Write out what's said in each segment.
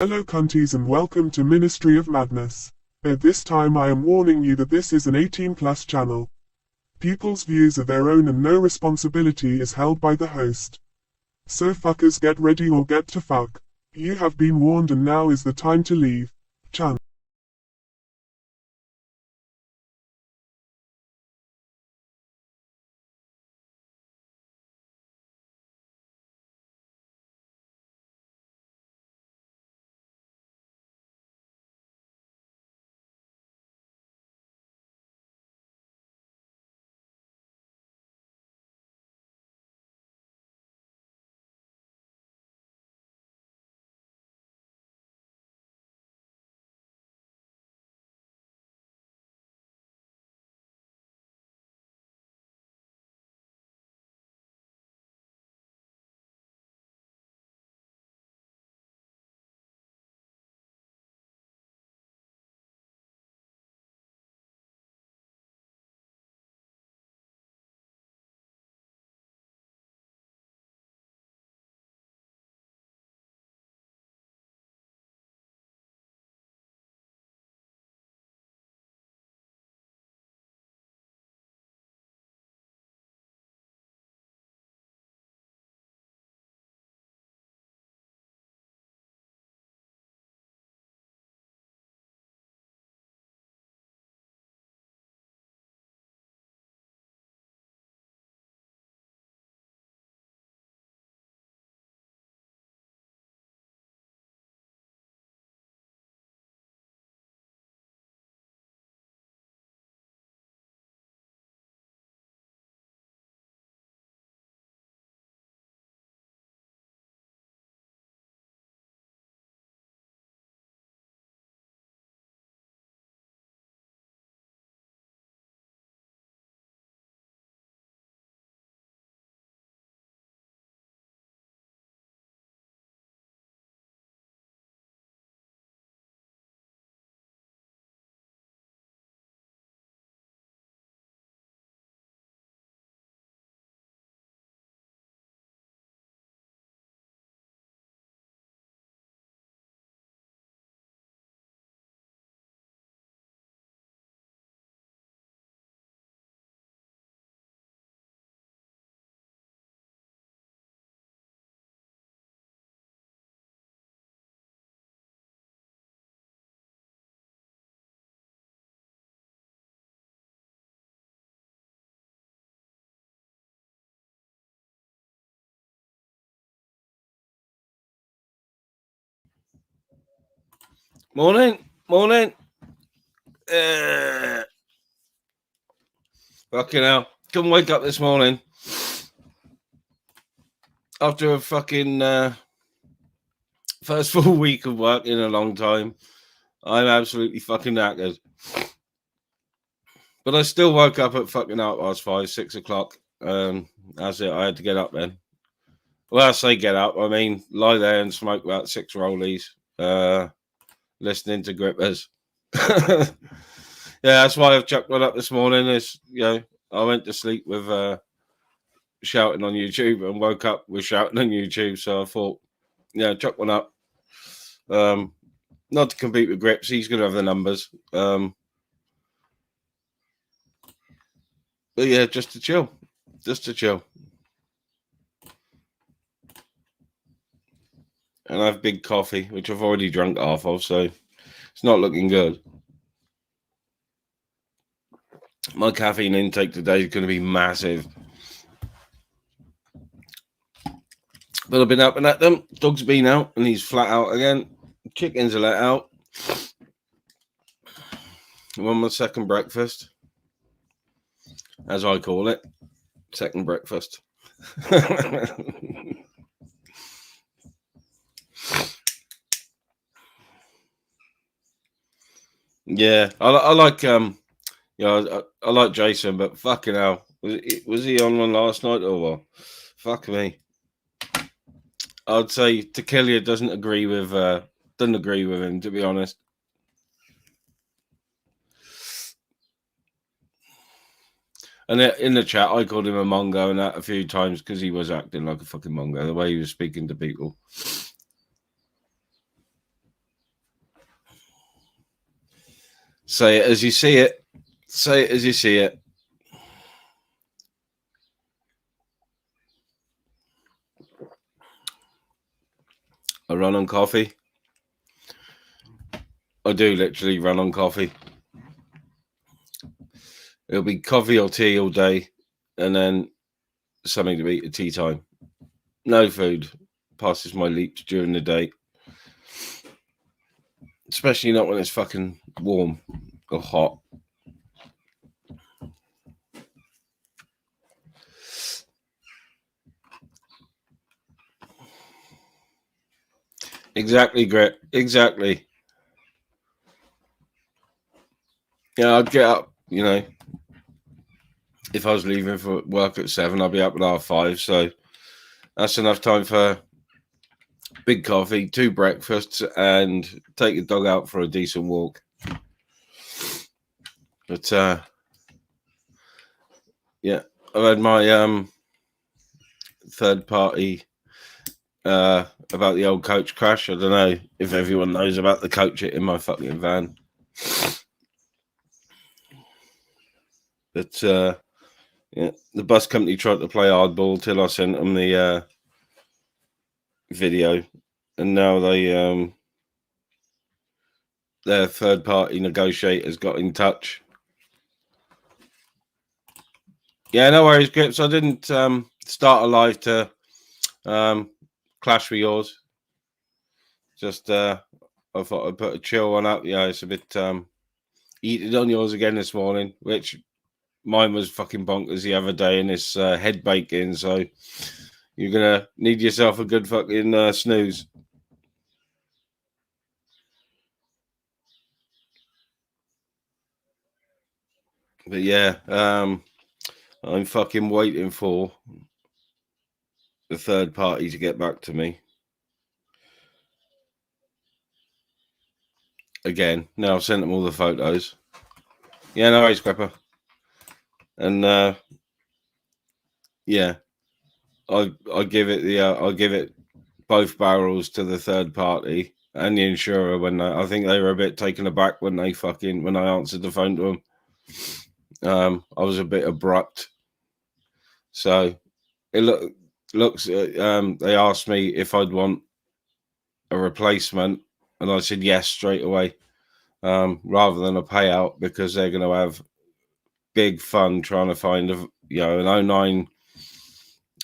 Hello cunties and welcome to Ministry of Madness. At this time I am warning you that this is an 18+ channel. People's views are their own and no responsibility is held by the host. So fuckers, get ready or get to fuck. You have been warned and now is the time to leave. Chan. Morning. Fucking hell. Couldn't wake up this morning. After a fucking first full week of work in a long time. I'm absolutely fucking knackered. But I still woke up at fucking 5:30, 6 o'clock. That's it. I had to get up then. Well, I say get up. I mean, lie there and smoke about 6 rollies. Listening to grippers. Yeah, that's why I've chucked one up this morning. Is I went to sleep with shouting on YouTube and woke up with shouting on YouTube. So I thought, chuck one up. Not to compete with Grips. He's going to have the numbers. But yeah, just to chill. And I have big coffee, which I've already drunk half of, so it's not looking good. My caffeine intake today is going to be massive. But I've been up and at them. Dog's been out and he's flat out again. Chickens are let out. I'm on my second breakfast, as I call it. Second breakfast. Yeah, I like I like Jason, but fucking hell, was he on one last night or what? Fuck me. I'd say Tequila doesn't agree with him, to be honest. And in the chat, I called him a mongo and that a few times because he was acting like a fucking mongo, the way he was speaking to people. Say it as you see it. Say it as you see it. I run on coffee. I do literally run on coffee. It'll be coffee or tea all day, and then something to eat at tea time. No food passes my leaps during the day, especially not when it's fucking warm or hot. Exactly, Gret. Exactly. Yeah, I'd get up, you know. If I was leaving for work at 7, I'd be up at 5:30. So that's enough time for big coffee, 2 breakfasts, and take the dog out for a decent walk. But yeah, I've had my third party about the old coach crash. I don't know if everyone knows about the coach in my fucking van. But yeah, the bus company tried to play hardball till I sent them the video, and now their third party negotiators got in touch. Yeah, no worries, Grips. I didn't start a live to clash with yours. Just I thought I'd put a chill one up. Yeah, it's a bit heated on yours again this morning, which mine was fucking bonkers the other day, and it's head baking. So you're gonna need yourself a good fucking snooze. But yeah, I'm fucking waiting for the third party to get back to me. Again, now I've sent them all the photos. Yeah, no worries, Crapper. And yeah, I give it I'll give it both barrels to the third party and the insurer when I think they were a bit taken aback when I answered the phone to them. I was a bit abrupt, so it looks. They asked me if I'd want a replacement, and I said yes straight away, rather than a payout, because they're going to have big fun trying to find an 09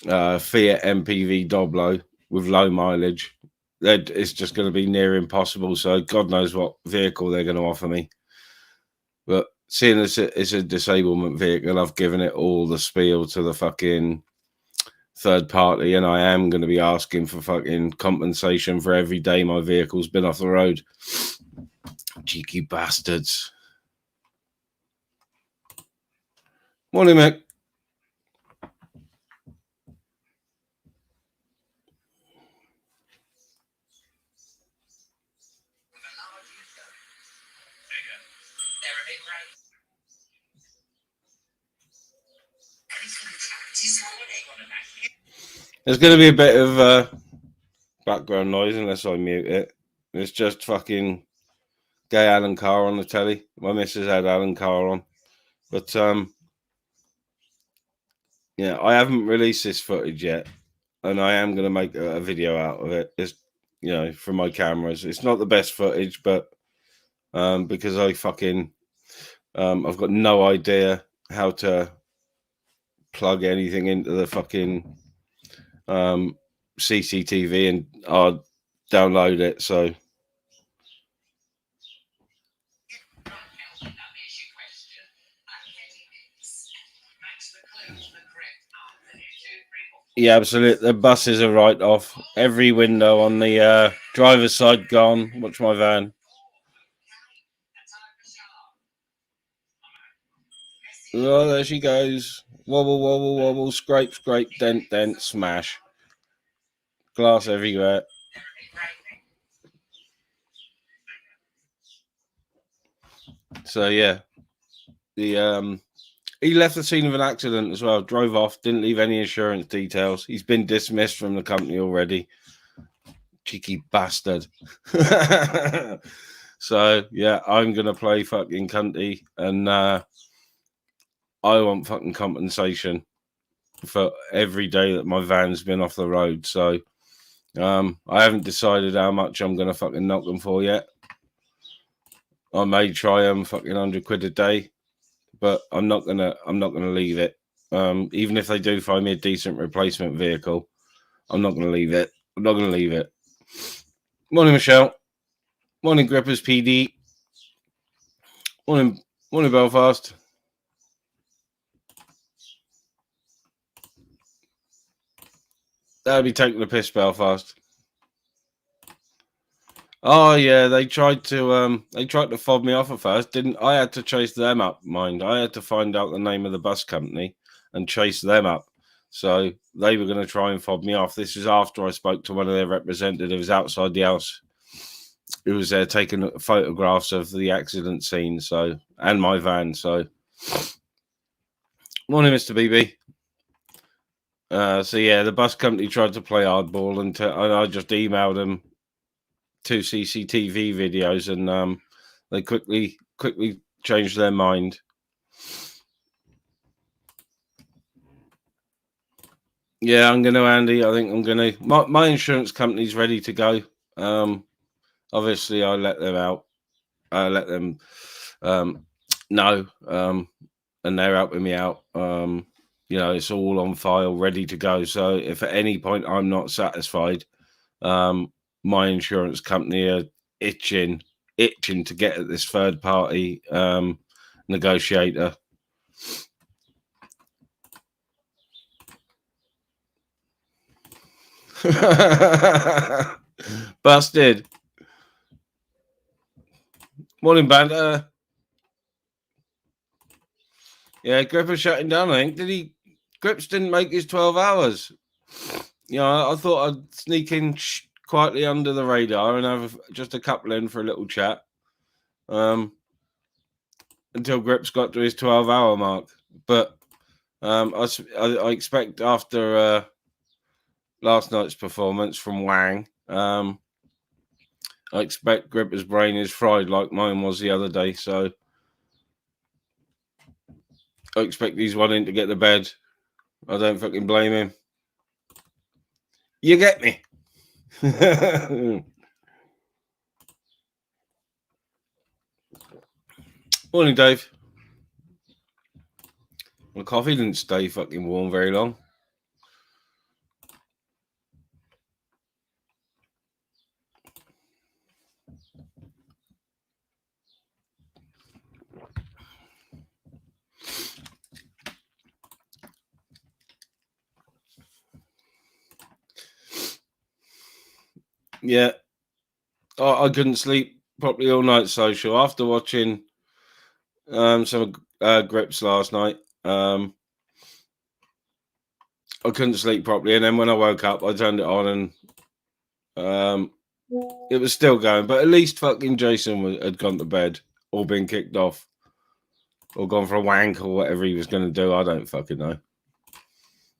Fiat MPV Doblo with low mileage. It's just going to be near impossible. So God knows what vehicle they're going to offer me. But seeing as it's a disablement vehicle, I've given it all the spiel to the fucking third party, and I am going to be asking for fucking compensation for every day my vehicle's been off the road. Cheeky bastards. Morning, Mick. There's going to be a bit of background noise unless I mute it. It's just fucking gay Alan Carr on the telly. My missus had Alan Carr on. But yeah, I haven't released this footage yet, and I am going to make a video out of it. It's, from my cameras. It's not the best footage, but because I fucking I've got no idea how to plug anything into the fucking CCTV, and I'll download it. So yeah, absolutely. The buses are right off. Every window on the driver's side gone. Watch my van. Oh, there she goes. Wobble, wobble, wobble. Scrape, scrape, dent, dent, smash. Glass everywhere. So yeah, the he left the scene of an accident as well. Drove off. Didn't leave any insurance details. He's been dismissed from the company already. Cheeky bastard. So yeah, I'm gonna play fucking cunty, and I want fucking compensation for every day that my van's been off the road. So I haven't decided how much I'm gonna fucking knock them for yet. I may try them fucking £100 a day, but I'm not gonna leave it. Even if they do find me a decent replacement vehicle, I'm not gonna leave it. I'm not gonna leave it. Morning, Michelle. Morning, Grippers PD. Morning, Belfast. That'd be taking the piss, Belfast. Oh yeah, they tried to fob me off at first, didn't I? Had to chase them up, mind. I had to find out the name of the bus company and chase them up. So they were going to try and fob me off. This is after I spoke to one of their representatives outside the house, who was there taking photographs of the accident scene, so, and my van. So morning, Mr. BB. So yeah, the bus company tried to play hardball, and I just emailed them 2 CCTV videos, and they quickly changed their mind. Yeah, I'm gonna, Andy. I think I'm gonna. My insurance company's ready to go. Obviously, I let them out. I let them know, and they're helping me out. You know, it's all on file, ready to go. So if at any point I'm not satisfied, my insurance company are itching to get at this third party negotiator. Busted. Morning, Banter. Yeah, Gripper shutting down, I think. Grips didn't make his 12 hours. You know, I thought I'd sneak in quietly under the radar and have just a couple in for a little chat. Until Grips got to his 12-hour mark. But I expect after last night's performance from Wang, I expect Gripper's brain is fried like mine was the other day. So I expect he's wanting to get to bed. I don't fucking blame him. You get me? Morning, Dave. My coffee didn't stay fucking warm very long. Yeah, I couldn't sleep properly all night, social. After watching some Grips last night, I couldn't sleep properly, and then when I woke up, I turned it on, and it was still going. But at least fucking Jason had gone to bed or been kicked off or gone for a wank or whatever he was going to do. I don't fucking know.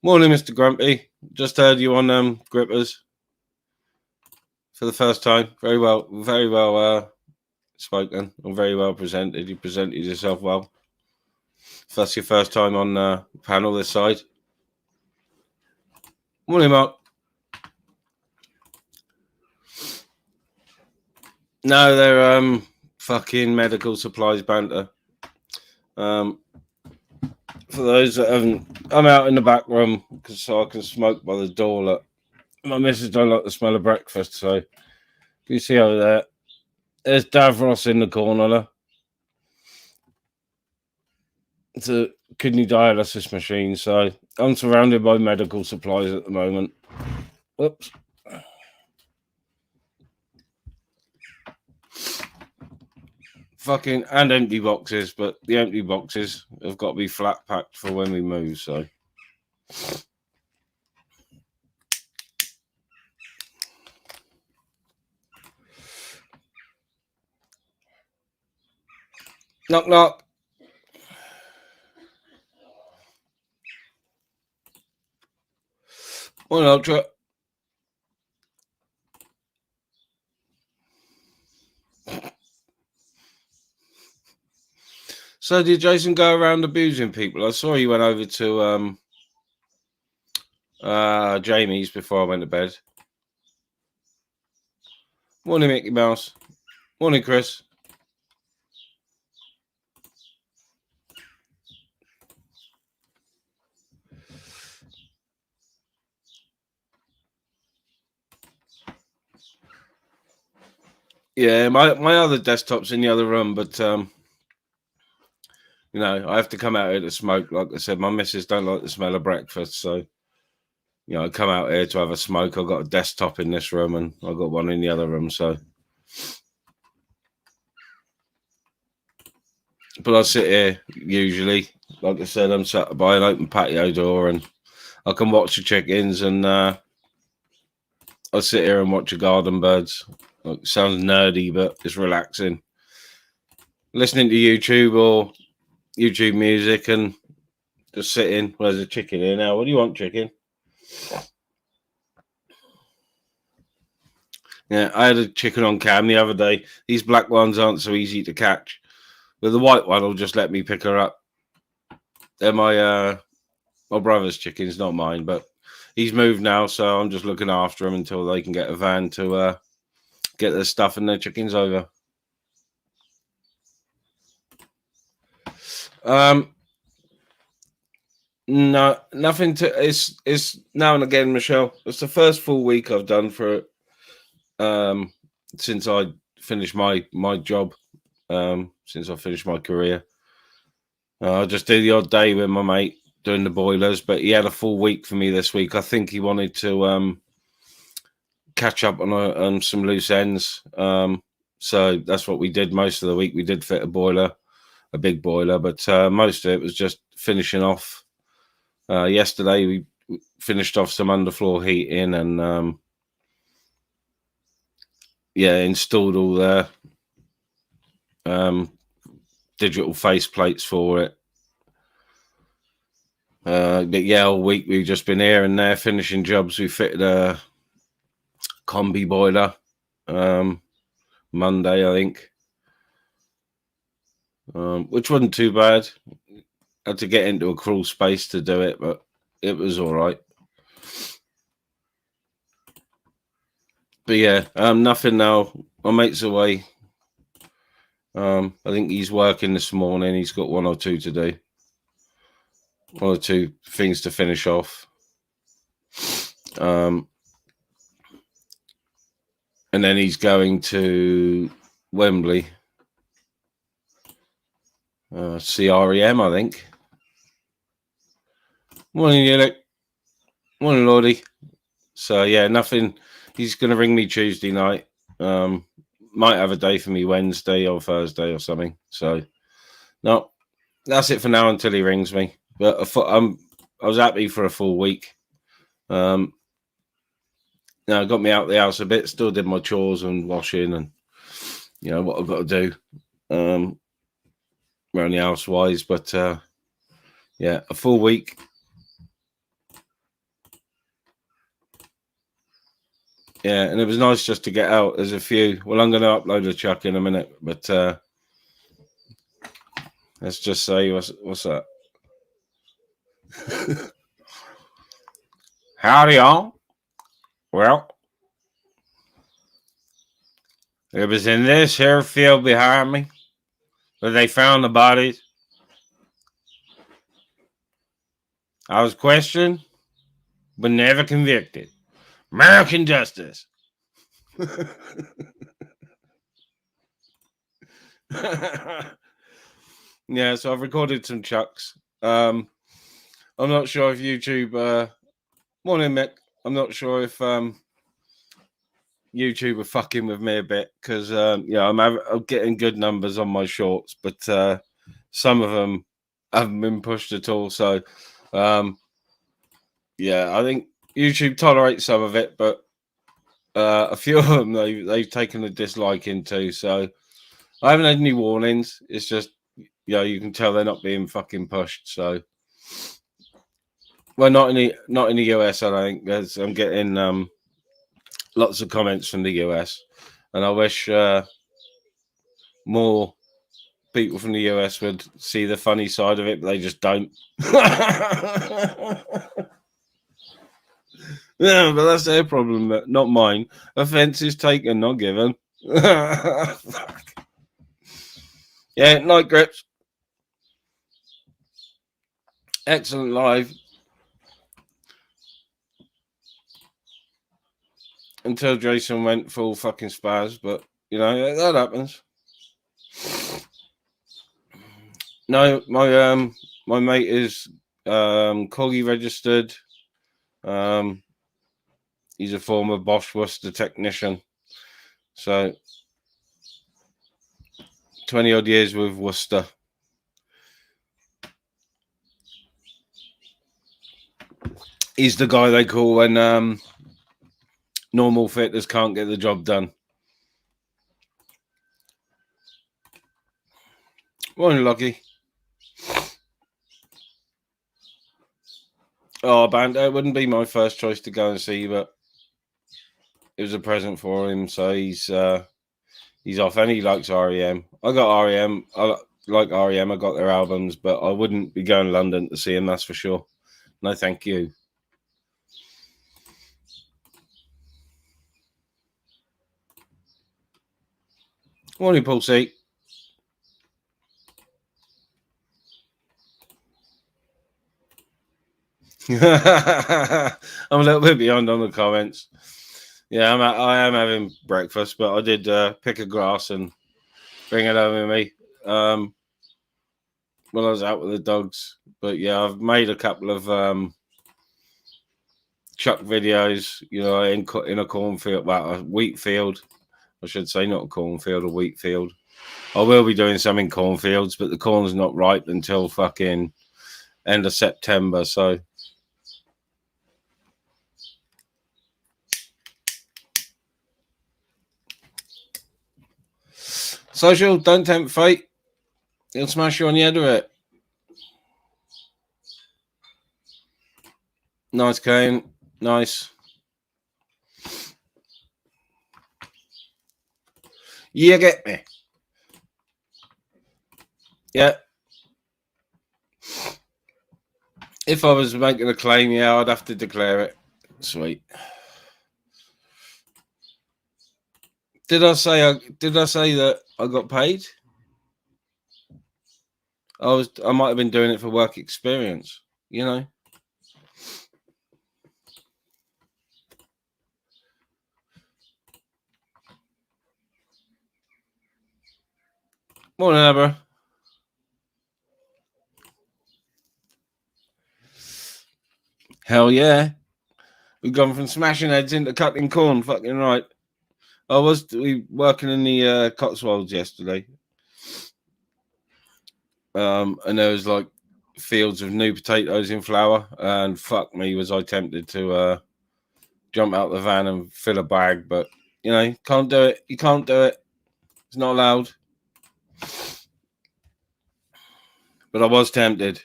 Morning, Mr. Grumpy. Just heard you on Grippers for the first time. Very well spoken and very well presented. You presented yourself well. If that's your first time on the panel this side. Morning, Mark. No, they're fucking medical supplies banter. For those that haven't, I'm out in the back room so I can smoke by the door. Look, my missus don't like the smell of breakfast, so you see over there, there's Davros in the corner. Look. It's a kidney dialysis machine, so I'm surrounded by medical supplies at the moment. Whoops. Fucking and empty boxes, but the empty boxes have got to be flat packed for when we move, so. Knock, knock. Morning, Ultra. So did Jason go around abusing people? I saw he went over to Jamie's before I went to bed. Morning, Mickey Mouse. Morning, Chris. Yeah, my other desktop's in the other room, but you know, I have to come out here to smoke. Like I said, my missus don't like the smell of breakfast, so you know, I come out here to have a smoke. I've got a desktop in this room, and I've got one in the other room. So, but I sit here usually. Like I said, I'm sat by an open patio door, and I can watch the chickens, and I sit here and watch the garden birds. Like, sounds nerdy, but it's relaxing. Listening to YouTube or YouTube music and just sitting. Well, there's a chicken here now. What do you want, chicken? Yeah, I had a chicken on cam the other day. These black ones aren't so easy to catch, but the white one will just let me pick her up. They're my brother's chickens, not mine, but he's moved now, so I'm just looking after them until they can get a van to get their stuff and their chickens over. No, nothing to. It's now and again, Michelle. It's the first full week I've done for since I finished my job. Since I finished my career, I just do the odd day with my mate doing the boilers, but he had a full week for me this week. I think he wanted to catch up on some loose ends. So that's what we did most of the week. We did fit a boiler, a big boiler, but most of it was just finishing off. Yesterday we finished off some underfloor heating and installed all the digital face plates for it. But yeah, all week we've just been here and there finishing jobs. We fitted a combi boiler Monday, I think, which wasn't too bad. Had to get into a crawl space to do it, but it was all right. But yeah, nothing now. My mate's away. I think he's working this morning. He's got one or two to do. One or two things to finish off. And then he's going to Wembley. CREM, I think. Morning, Unic. Morning, Lordy. So yeah, nothing. He's going to ring me Tuesday night. Might have a day for me Wednesday or Thursday or something. So no, that's it for now until he rings me. But I was happy for a full week. Now it got me out the house a bit. Still did my chores and washing and you know what I've got to do around the house wise. But yeah, a full week. Yeah, and it was nice just to get out. There's a few. Well, I'm going to upload a chuck in a minute, but let's just say what's that? Howdy, y'all. Well, it was in this here field behind me where they found the bodies. I was questioned, but never convicted. American justice. Yeah, so I've recorded some chucks. I'm not sure if YouTube. Morning, Mick. I'm not sure if YouTube are fucking with me a bit because yeah, I'm getting good numbers on my shorts, but some of them haven't been pushed at all. So yeah, I think YouTube tolerates some of it, but a few of them they've taken a dislike into. So I haven't had any warnings. It's just you can tell they're not being fucking pushed. So well, not in the US. I don't think I'm getting lots of comments from the US, and I wish more people from the US would see the funny side of it, but they just don't. Yeah, but that's their problem, not mine. Offence is taken, not given. Fuck. Yeah, night grips. Excellent live. Until Jason went full fucking spaz, but you know, that happens. No, my mate is Corgi registered. He's a former Bosch Worcester technician. So 20 odd years with Worcester. He's the guy they call when normal fitters can't get the job done. Wasn't lucky. Oh, band, it wouldn't be my first choice to go and see, but it was a present for him, so he's off, and he likes REM. I got REM. I like REM. I got their albums, but I wouldn't be going to London to see him. That's for sure. No, thank you. Morning, Paul C. I'm a little bit behind on the comments. Yeah, I am having breakfast, but I did pick a grass and bring it home with me when I was out with the dogs. But yeah, I've made a couple of chuck videos, you know, in a cornfield, well, a wheat field, I should say, not a cornfield, a wheat field. I will be doing some in cornfields, but the corn's not ripe until fucking end of September, so. Social, don't tempt fate. He'll smash you on the head with it. Nice, Kane. Nice. You get me. Yeah. If I was making a claim, yeah, I'd have to declare it. Sweet. Did I say that I got paid? I might have been doing it for work experience, you know. Morning, Abra. Hell yeah. We've gone from smashing heads into cutting corn, fucking right. I was working in the Cotswolds yesterday. And there was like fields of new potatoes in flower, and fuck me, was I tempted to jump out the van and fill a bag, but you know, can't do it. You can't do it. It's not allowed. But I was tempted.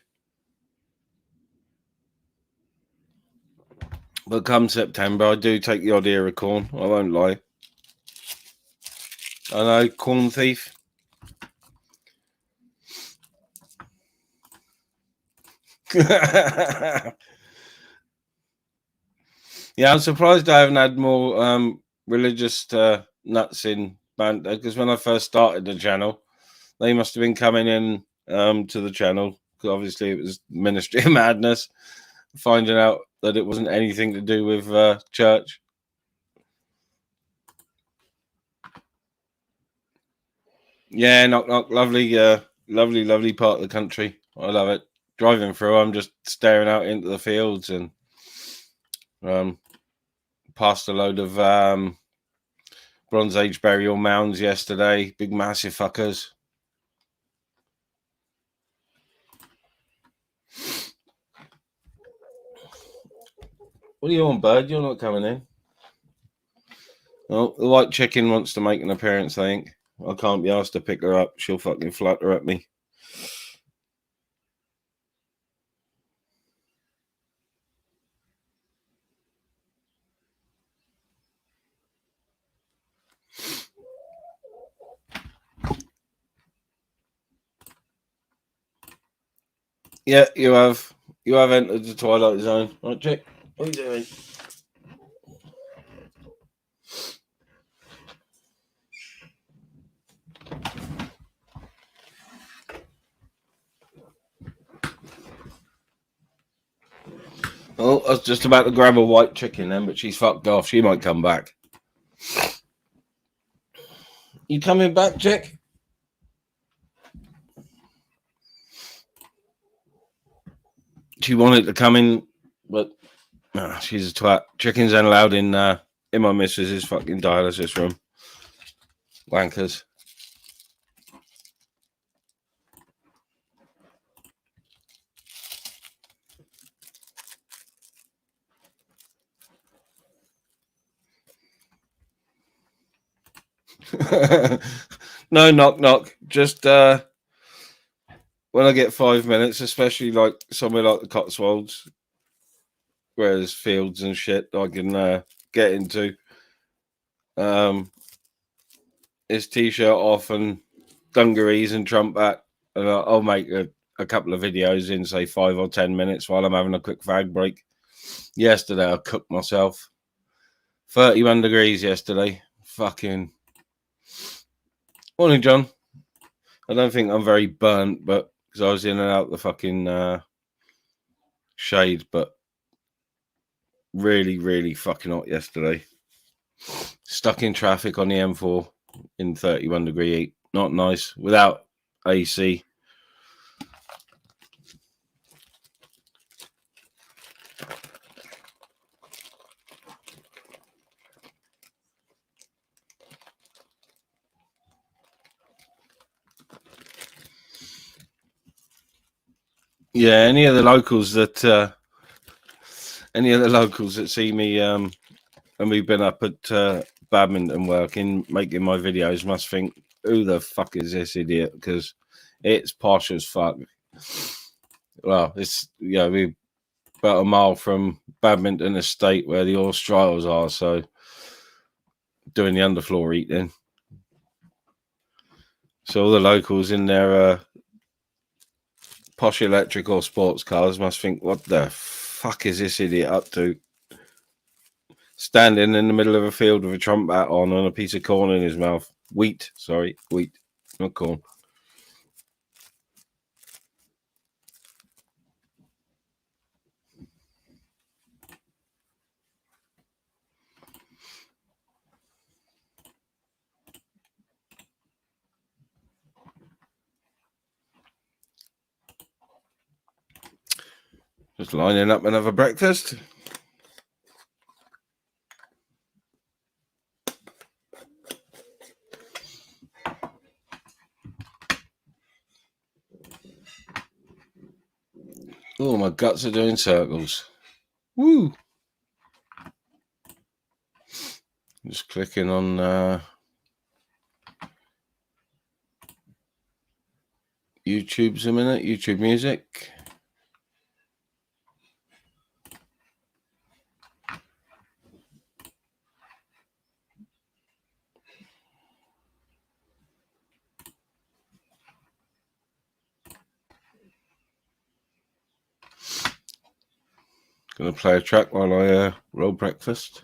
But come September, I do take the odd ear of corn. I won't lie. I know, corn thief. Yeah, I'm surprised I haven't had more religious nuts in banter, because when I first started the channel, they must have been coming in to the channel, because obviously it was Ministry of Madness, finding out that it wasn't anything to do with church. Yeah, knock knock, lovely, lovely part of the country. I love it. Driving through, I'm just staring out into the fields and passed a load of Bronze Age burial mounds yesterday. Big massive fuckers. What are you on, bird? You're not coming in. Oh, the white chicken wants to make an appearance, I think. I can't be asked to pick her up. She'll fucking flutter at me. Yeah, you have. You have entered the Twilight Zone. Right, Jack? What are you doing? Oh, I was just about to grab a white chicken then, but she's fucked off. She might come back. You coming back, Jack? She wanted to come in, but she's a twat. Chickens ain't allowed in my missus's fucking dialysis room. Wankers. No, knock, knock. Just when I get 5 minutes, especially like somewhere like the Cotswolds, where there's fields and shit I can get into. His t-shirt off and dungarees and Trump hat, and I'll make a couple of videos in say 5 or 10 minutes while I'm having a quick fag break. Yesterday I cooked myself 31 degrees yesterday. Fucking morning, John. I don't think I'm very burnt, but because I was in and out the fucking shade, but really, really fucking hot yesterday. Stuck in traffic on the M4 in 31 degree heat. Not nice. Without AC. Yeah, any of the locals that see me and we've been up at badminton working, making my videos, must think, who the fuck is this idiot? Because it's posh as fuck. Well, it's we're about a mile from Badminton Estate where the horse trials are, so doing the underfloor eating. So all the locals in their posh electric or sports cars must think, what the fuck is this idiot up to? Standing in the middle of a field with a Trump hat on and a piece of corn in his mouth. Wheat, not corn. Just lining up another breakfast. Oh, my guts are doing circles. Woo! Just clicking on YouTube's a minute. YouTube Music. Gonna play a track while I roll breakfast.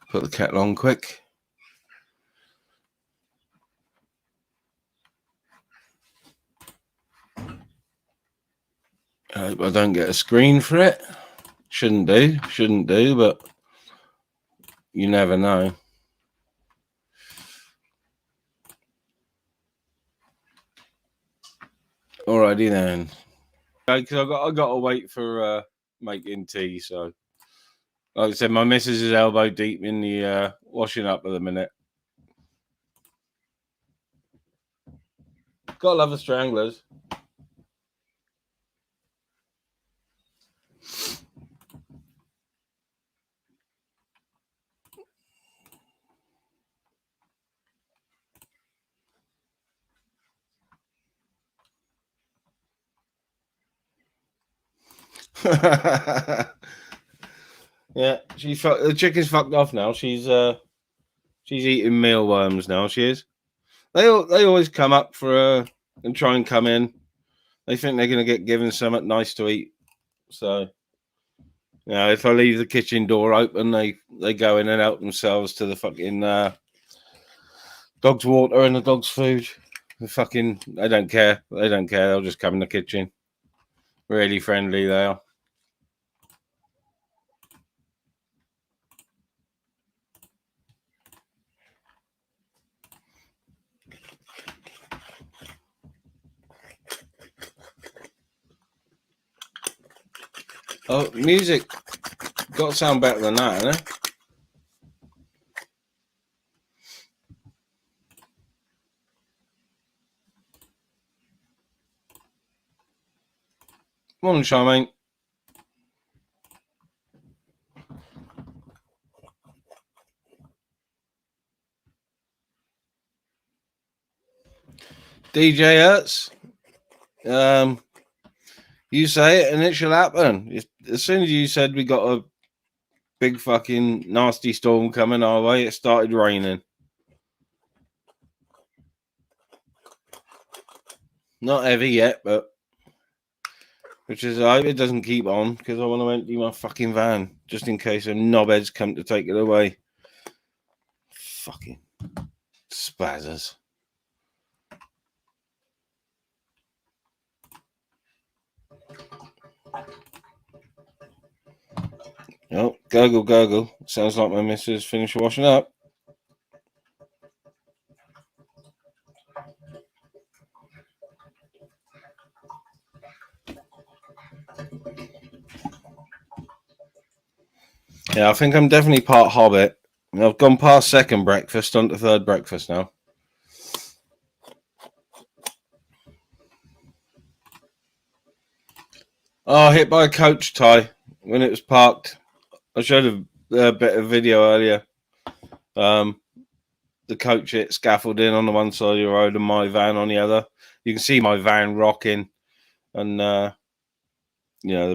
Put the kettle on quick. I hope I don't get a screen for it. Shouldn't do, but you never know. Alrighty then. Because I got to wait for making tea. So, like I said, my missus is elbow deep in the washing up at the minute. Gotta love the Stranglers. Yeah, the chicken's fucked off now. She's eating mealworms now. She is. They always come up for and try and come in. They think they're going to get given something nice to eat. So, you know, if I leave the kitchen door open, they go in and help themselves to the fucking dog's water and the dog's food. They don't care. They don't care. They'll just come in the kitchen. Really friendly they are. Oh, music got to sound better than that, hasn't it? Morning, Charmaine. DJ Hertz. You say it and it shall happen. As soon as you said we got a big fucking nasty storm coming our way, it started raining. Not heavy yet, but which is I hope it doesn't keep on because I want to empty my fucking van just in case a knobheads come to take it away. Fucking spazzers. Oh, gurgle, gurgle. Sounds like my missus finished washing up. Yeah, I think I'm definitely part hobbit. I've gone past second breakfast onto third breakfast now. Oh, hit by a coach, Ty, when it was parked. I showed a bit of video earlier. The coach hit scaffolding on the one side of the road and my van on the other. You can see my van rocking. And, the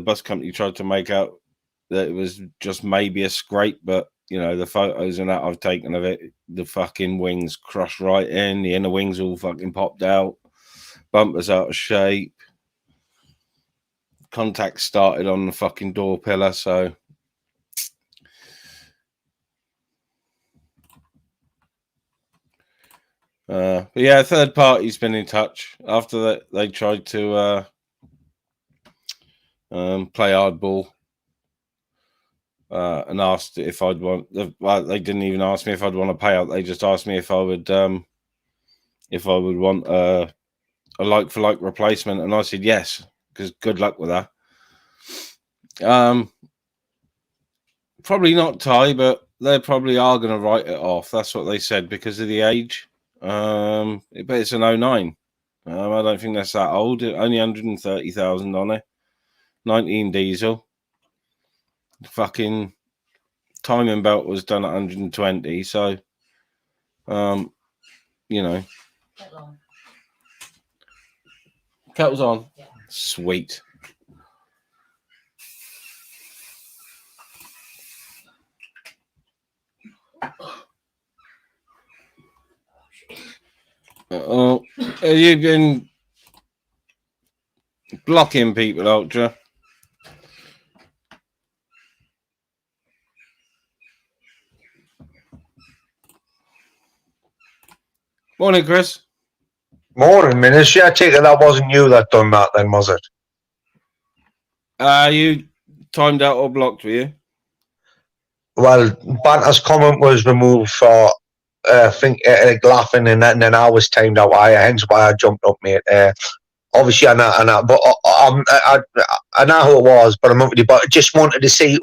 bus company tried to make out that it was just maybe a scrape, but, the photos and that I've taken of it, the fucking wings crushed right in, the inner wings all fucking popped out, bumpers out of shape. Contact started on the fucking door pillar, so but yeah, third party's been in touch after that. They tried to play hardball and asked if I'd want. Well, they didn't even ask me if I'd want to pay out. They just asked me if I would want a like for like replacement, and I said yes because good luck with that. Probably not Ty, but they probably are going to write it off. That's what they said because of the age. But it's an 09. I don't think that's that old. Only 130,000 on it. 19 diesel. Fucking timing belt was done at 120. So, Kettle's on. Yeah. Sweet. Have you been blocking people, Ultra? Morning, Chris. Morning, Ministry. I take it that wasn't you that done that then, was it? You timed out or blocked, were you? Well, Banter's comment was removed for, I think, laughing, and then I was timed out. Hence why I jumped up, mate. Obviously, I know, but I know who it was, but I'm not really. But I just wanted to see.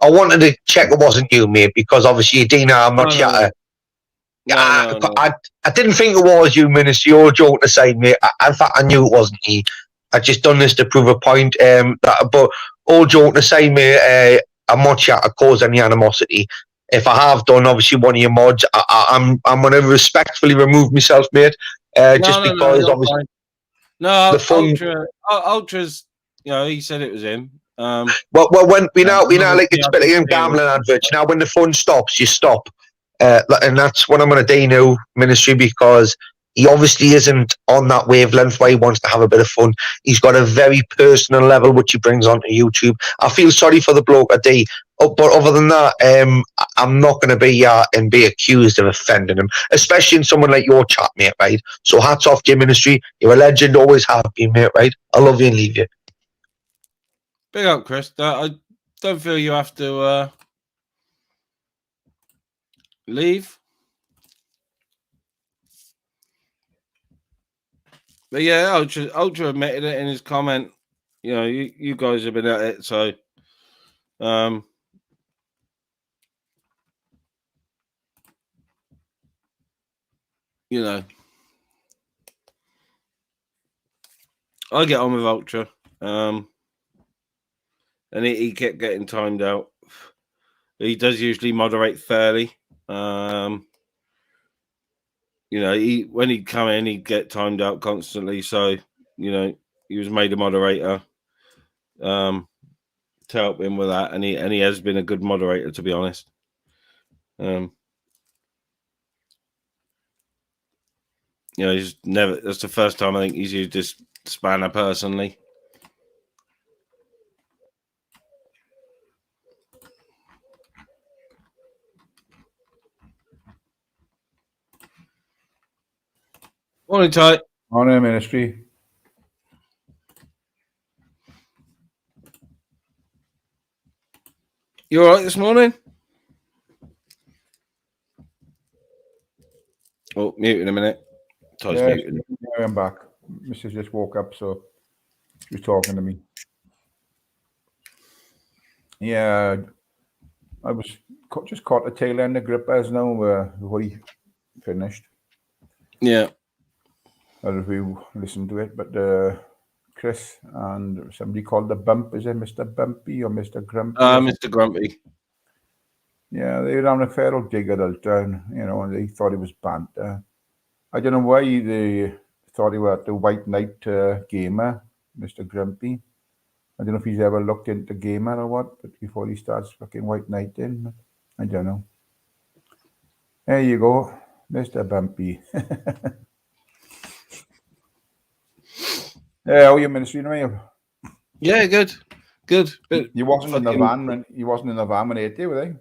I wanted to check it wasn't you, mate, because obviously, Dina, I'm not sure. No. I didn't think it was you, Minister. You're joking aside, mate. In fact, I knew it wasn't he. I just done this to prove a point. But all joking aside, mate, I'm not sure to cause any animosity. If I have done, obviously, one of your mods, I'm going to respectfully remove myself, mate. Just because, obviously, the fun. Ultra's, he said it was him. Well, when we now like it's a bit like gambling adverts. Now, when the fun stops, you stop. And that's what I'm going to do now, Ministry, because he obviously isn't on that wavelength where he wants to have a bit of fun. He's got a very personal level which he brings onto YouTube. I feel sorry for the bloke a day, but other than that, I'm not going to be and be accused of offending him, especially in someone like your chat, mate, right? So hats off to your ministry. You're a legend, always have been, mate, right? I love you and leave you. Big up, Chris. I don't feel you have to leave. But yeah, Ultra admitted it in his comment. You know, you guys have been at it, so you know, I get on with Ultra, and he kept getting timed out. He does usually moderate fairly. You know, when he'd come in, he'd get timed out constantly. So, you know, he was made a moderator to help him with that, and he has been a good moderator, to be honest. You know, he's never. That's the first time I think he's used this spanner personally. Morning, Ty. Morning, ministry. You all right this morning? Oh, mute in a minute. Ty's Yeah, muted. I'm back. Mrs. just woke up, so she was talking to me. Yeah, I was just caught the tail end of Grippers now before he finished. Yeah. I don't know if you listened to it, but Chris and somebody called the Bump, is it Mr. Bumpy or Mr. Grumpy? Mr. Grumpy. Yeah, they were having a fair old dig at Ultra, and, you know, and they thought it was banter. I don't know why they thought he was the White Knight gamer, Mr. Grumpy. I don't know if he's ever looked into gamer or what, but before he starts fucking White Knighting, I don't know. There you go, Mr. Bumpy. Yeah, how are you, ministry? Yeah, good. But You wasn't in the van when you wasn't in the van when they hit you, were they?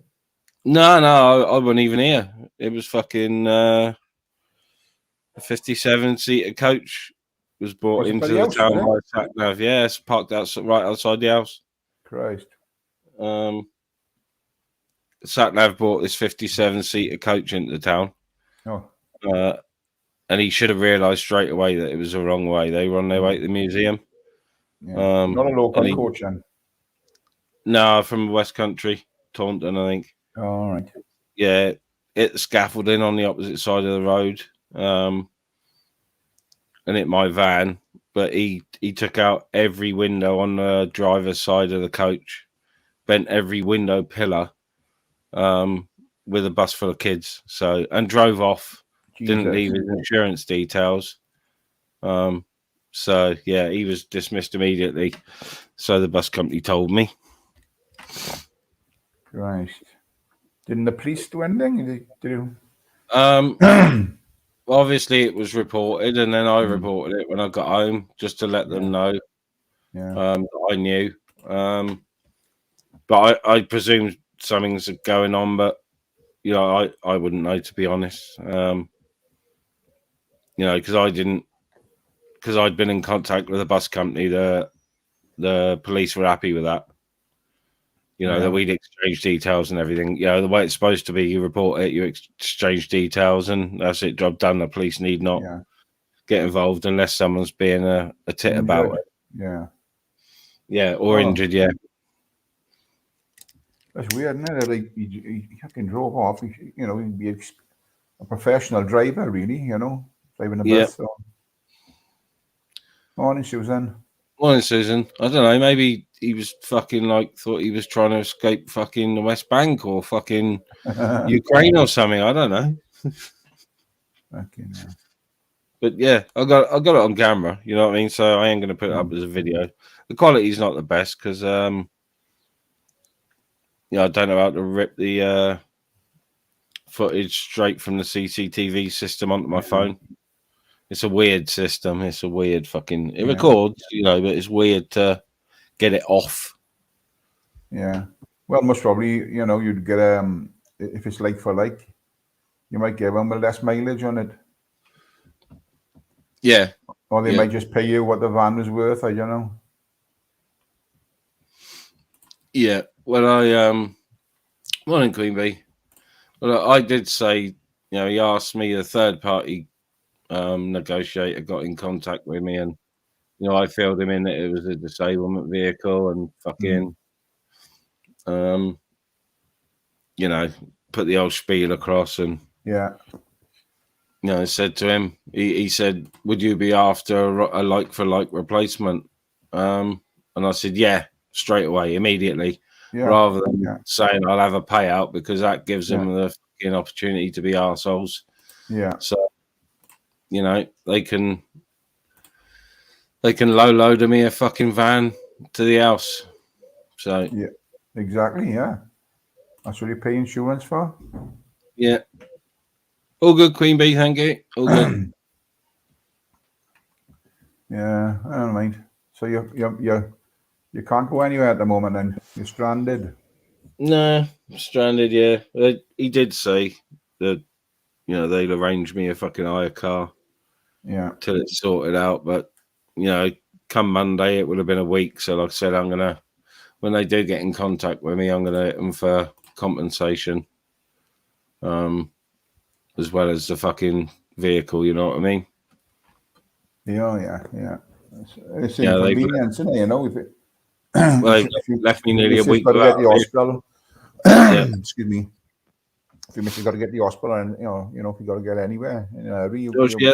No, I wasn't even here. It was fucking a 57-seater coach was brought into the town by a sat nav. Yeah, it's parked right outside the house. Christ. Sat nav brought this 57-seater coach into the town. Oh. And he should have realised straight away that it was the wrong way. They were on their way to the museum. Yeah. Not a local coach then? No, from West Country, Taunton, I think. Oh, all right. Yeah, hit the scaffolding on the opposite side of the road, and hit my van. But he took out every window on the driver's side of the coach, bent every window pillar, with a bus full of kids. So, and drove off. Jesus. Didn't leave his insurance details. So yeah, he was dismissed immediately. So the bus company told me. Christ. Didn't the police do anything? Obviously it was reported, and then I reported it when I got home just to let them know. Yeah. That I knew. But I presume something's going on, but you know, I wouldn't know, to be honest. You know, because I'd been in contact with the bus company. The police were happy with that. You know, that we'd exchange details and everything. You know, the way it's supposed to be, you report it, you exchange details, and that's it, job done. The police need not get involved unless someone's being a tit about it. Yeah. Yeah, or injured, yeah. That's weird, isn't it? Like, he fucking drove off. You know, he'd be a professional driver, really, you know, driving a bus. So. Morning, Susan. Morning, Susan. I don't know, maybe he was fucking thought he was trying to escape fucking the West Bank or fucking Ukraine or something. I don't know. But yeah, I got it on camera. You know what I mean? So I ain't gonna put it up as a video. The quality's not the best because I don't know how to rip the footage straight from the CCTV system onto my phone. it's a weird system. It's a weird fucking. It Yeah. records, you know, but it's weird to get it off. Yeah. Well, most probably, you know, you'd get if it's like for like, you might give them less mileage on it, Yeah, or they Yeah. might just pay you what the van was worth. I don't know. yeah. Well, morning, Queen Bee. Well, I did say, you know, he asked me, the third party negotiator got in contact with me, and you know, I filled him in that it was a disablement vehicle, and fucking, you know, put the old spiel across, and Yeah. you know, I said to him, he said, "Would you be after a like for like replacement?" And I said, "Yeah," straight away, immediately, Yeah. rather than Yeah. saying I'll have a payout, because that gives them Yeah. the fucking opportunity to be arseholes. Yeah. So, you know, they can low load me a fucking van to the house. So Yeah. Exactly. Yeah. That's what you pay insurance for. yeah, all good, Queen Bee. Thank you. All good. Yeah. I don't mind. So you can't go anywhere at the moment, and you're stranded. No, stranded. Yeah, he did say that, you know, they'll arrange me a fucking hire car Yeah. till it's sorted out. But you know, come Monday, it would have been a week. So, like I said, I'm gonna, when they do get in contact with me, I'm gonna hit them for compensation, as well as the fucking vehicle. You know what I mean? Yeah. Yeah. Yeah. It's Yeah, they've inconvenience, isn't it? You know, if well, if you, left me if your nearly a missus week got to get without the a vehicle. hospital. Yeah. Excuse me. If your missus got to get the hospital, and you know, if you got to get anywhere, George, yeah.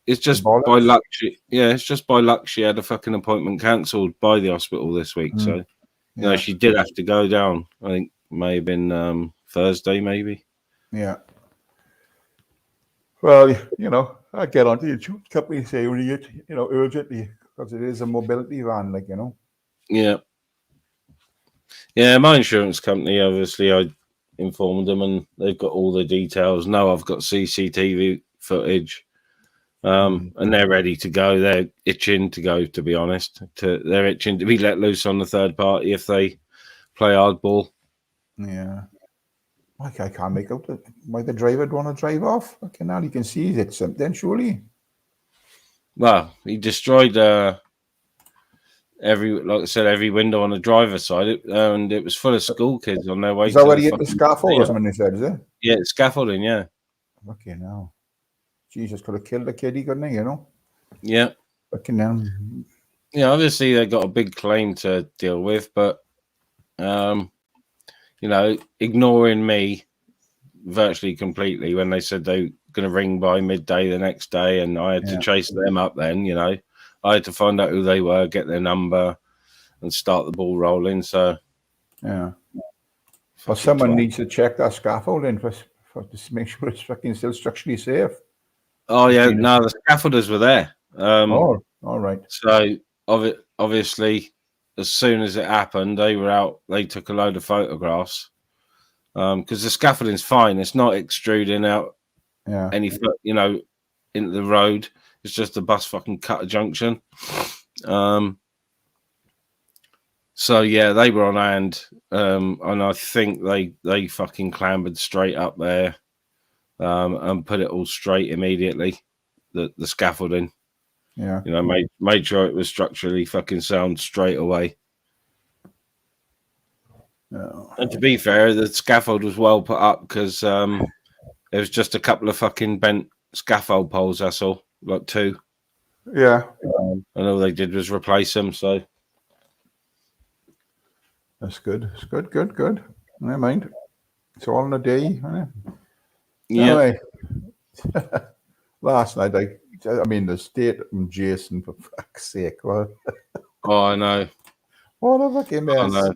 It's just by bollocks. luck. It's just by luck she had a fucking appointment cancelled by the hospital this week. So, you know, Yeah. she did have to go down. I think may have been Thursday, maybe. Yeah. Well, you know, I get onto the insurance company, say we need it, you know, urgently, because it is a mobility van, like, you know. Yeah. Yeah, my insurance company, obviously, I informed them, and they've got all the details. No, I've got CCTV footage, and they're ready to go. They're itching to go, to be honest. They're itching to be let loose on the third party if they play hardball. Yeah. Like, I can't make out why the driver would want to drive off. Okay, now you can see it's something, surely. Well, he destroyed like I said, every window on the driver's side, and it was full of school kids on their way Is that to where the he hit the fucking scaffold or something, he said, is it? Yeah, it's scaffolding. Yeah, Okay, now. Jesus could have killed the kid, he couldn't he, you know? yeah. Fucking now. Yeah, obviously they got a big claim to deal with, but you know, ignoring me virtually completely when they said they were going to ring by midday the next day, and I had to chase them up. Then, you know, I had to find out who they were, get their number, and start the ball rolling. So, Yeah. Well, someone needs to check that scaffolding for to make sure it's fucking still structurally safe. Oh yeah, no, the scaffolders were there. Oh, all right. So obviously, as soon as it happened, they were out. They took a load of photographs because the scaffolding's fine. It's not extruding out any, you know, into the road. It's just the bus fucking cut a junction. So yeah, they were on hand, and I think they fucking clambered straight up there and put it all straight immediately. The scaffolding. Yeah. You know, made sure it was structurally fucking sound straight away. Oh. And to be fair, the scaffold was well put up because there was just a couple of fucking bent scaffold poles, that's all, like two. Yeah. And all they did was replace them, so. That's good. It's good. Never mind. It's all in a day, isn't it? Yeah. Anyway, last night, I mean, the state of Jason, for fuck's sake. What Oh, I know. a fucking mess. I know.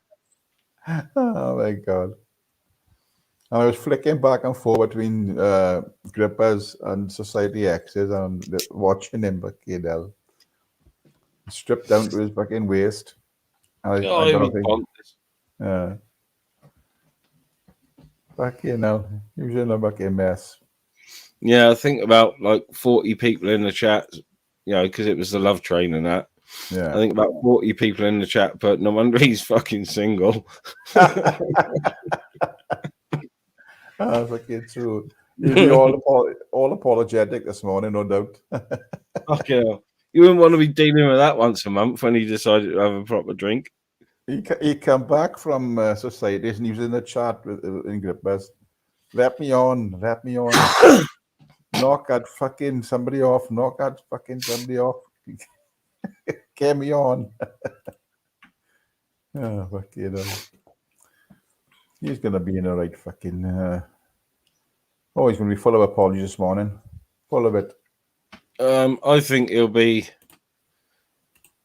Oh, my God. I was flicking back and forth between Grippers and Society X's and watching him, fucking hell. Stripped down to his fucking waist. I don't think. Fucking hell. He was in a fucking mess. Yeah, I think about like 40 people in the chat, because it was the love train and that. Yeah. I think about 40 people in the chat, but no wonder he's fucking single. Fucking true. He'll be all apologetic this morning, no doubt. Fucking hell. You wouldn't want to be dealing with that once a month when he decided to have a proper drink. He come back from societies and he was in the chat with in Grippers. Let me on. Knock that fucking somebody off. Knock that fucking somebody off. Get me on. Oh, fucking hell. He's going to be in a right fucking... he's going to be full of apologies this morning. Full of it. I think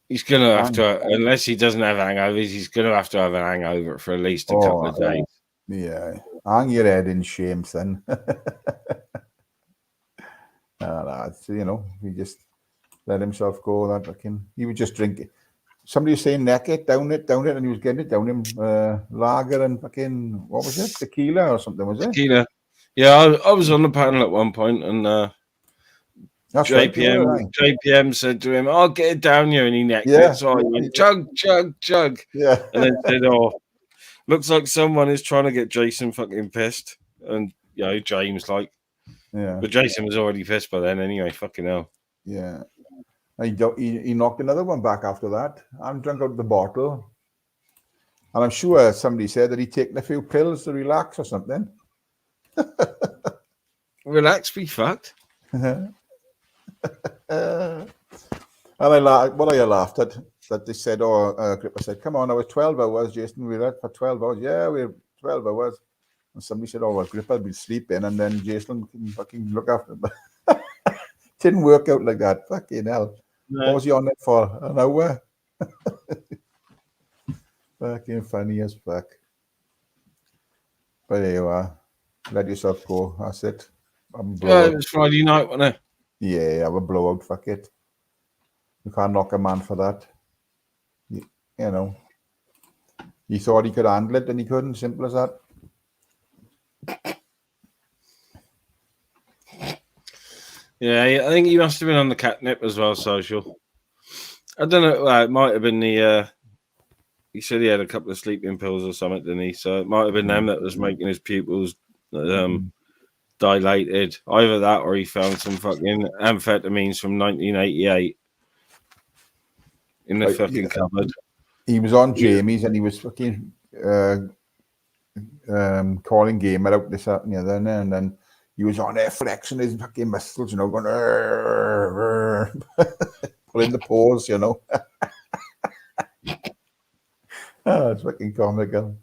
he's going to have to, unless he doesn't have hangovers, he's going to have to have an hangover for at least a couple of days. Yeah. Hang your head in shame, son. He just let himself go. That fucking... He would just drink it. Somebody was saying neck it, down it, and he was getting it down him. Lager and fucking, what was it? Tequila or something, was it? Tequila. Yeah, I was on the panel at one point, and JPM said to him, "I'll get it down you," and he necked it. So I went, chug. Yeah. And then said, "Oh, looks like someone is trying to get Jason fucking pissed." And James like, but Jason was already pissed by then anyway. Fucking hell. Yeah. He knocked another one back after that. I'm drunk out the bottle. And I'm sure somebody said that he'd taken a few pills to relax or something. Relax, be fucked. And I laughed at that they said, Gripper said, come on, I was 12 hours, Jason, we were out for 12 hours. Yeah, we were 12 hours. And somebody said, Gripper'll be sleeping, and then Jason can fucking look after him. Didn't work out like that. Fucking hell. No. What was he on it for? An hour? Fucking funny as fuck. But there you are. Let yourself go. That's it. It was Friday night, wasn't it? Yeah, have a blowout. Fuck it. You can't knock a man for that. He thought he could handle it and he couldn't. Simple as that. Yeah, I think he must have been on the catnip as well, social. I don't know. It might have been the... he said he had a couple of sleeping pills or something, didn't he? So it might have been them that was making his pupils dilated. Either that or he found some fucking amphetamines from 1988 in the fucking cupboard. He was on Jamie's and he was fucking calling Gamer out this, that, and the other, and then he was on there flexing his fucking muscles, going pulling the paws, it's fucking comical.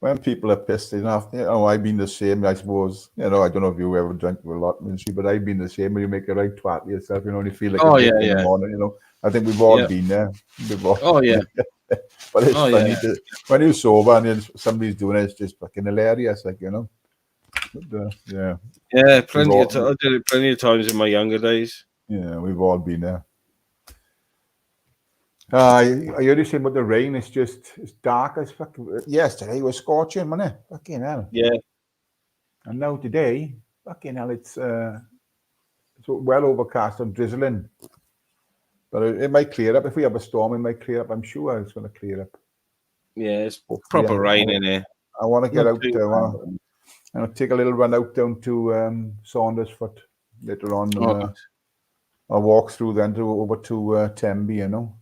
When people are pissed enough, I've been the same, I suppose. I don't know if you ever drank a lot, but I've been the same. When you make a right twat yourself, and you feel like in the morning, I think we've all been there. But it's funny when you're sober and somebody's doing it, it's just fucking hilarious, But, plenty of I did it plenty of times in my younger days. Yeah, we've all been there. I heard you saying about the rain. It's dark as fuck. Yesterday was scorching, wasn't it? Fucking hell. Yeah. And now today, fucking hell, it's well overcast and drizzling. But it might clear up. If we have a storm, it might clear up. I'm sure it's going to clear up. Yeah, it's proper rain in here. I want to get out there. I'll take a little run out down to Saundersfoot later on. I'll walk through then over to Temby,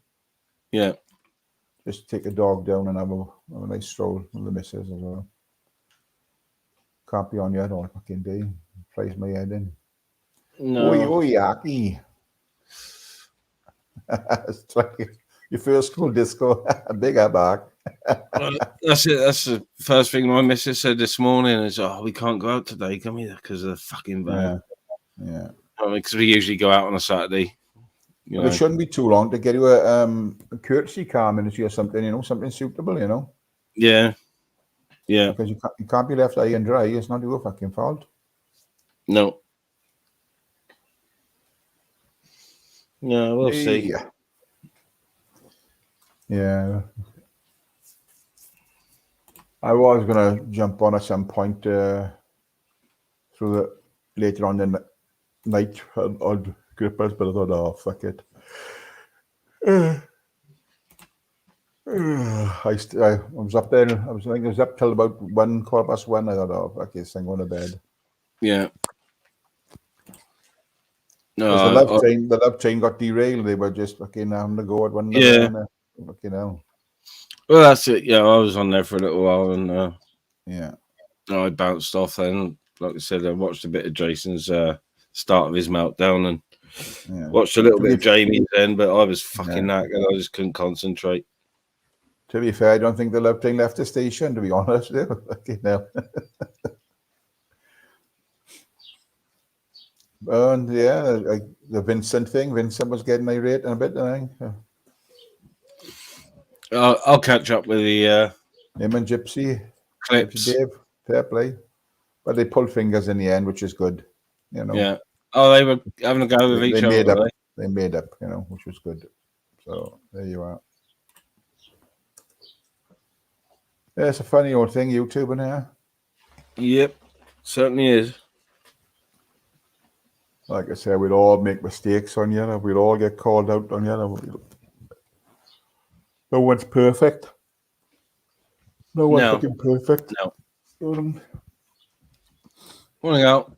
Yeah. Just take a dog down and have a nice stroll with the missus as well. Can't be on yet all fucking day. Plays my head in. No. Yaki. It's like your first school disco. Bigger back. That's it. That's the first thing my missus said this morning is, we can't go out today, can we? Because of the fucking van. Yeah. Because we usually go out on a Saturday. It shouldn't be too long to get you a courtesy car ministry or something, something suitable, Yeah. Because you can't be left high and dry. It's not your fucking fault. No. Yeah, we'll see. Yeah. I was going to jump on at some point through later on in the night on grippers, but I thought, oh, fuck it. I was up there. I was up till about 1:15. I thought, oh, fuck this, I'm going to bed. Yeah. Because No, the love train got derailed. They were just fucking having to go at one Yeah. another. Fucking hell. well, that's it. Yeah, I was on there for a little while, and Yeah. I bounced off. Then, like I said, I watched a bit of Jason's start of his meltdown, and Yeah. watched a little bit of Jamie's then. But I was fucking knackered. I just couldn't concentrate. To be fair, I don't think the love train left the station, to be honest. Fucking hell. And yeah, the Vincent thing. Vincent was getting irate in a bit, I think. I'll catch up with the Him and Gypsy. clips. Dave, fair play. But they pulled fingers in the end, which is good. You know. Yeah. Oh, they were having a go with each made other. up. They made up, you know, which was good. So there you are. Yeah, it's a funny old thing, YouTube, and here. Yep, certainly is. Like I said, we'll all make mistakes on here. We'll all get called out on here. No one's perfect. No one's fucking perfect. No. Morning out.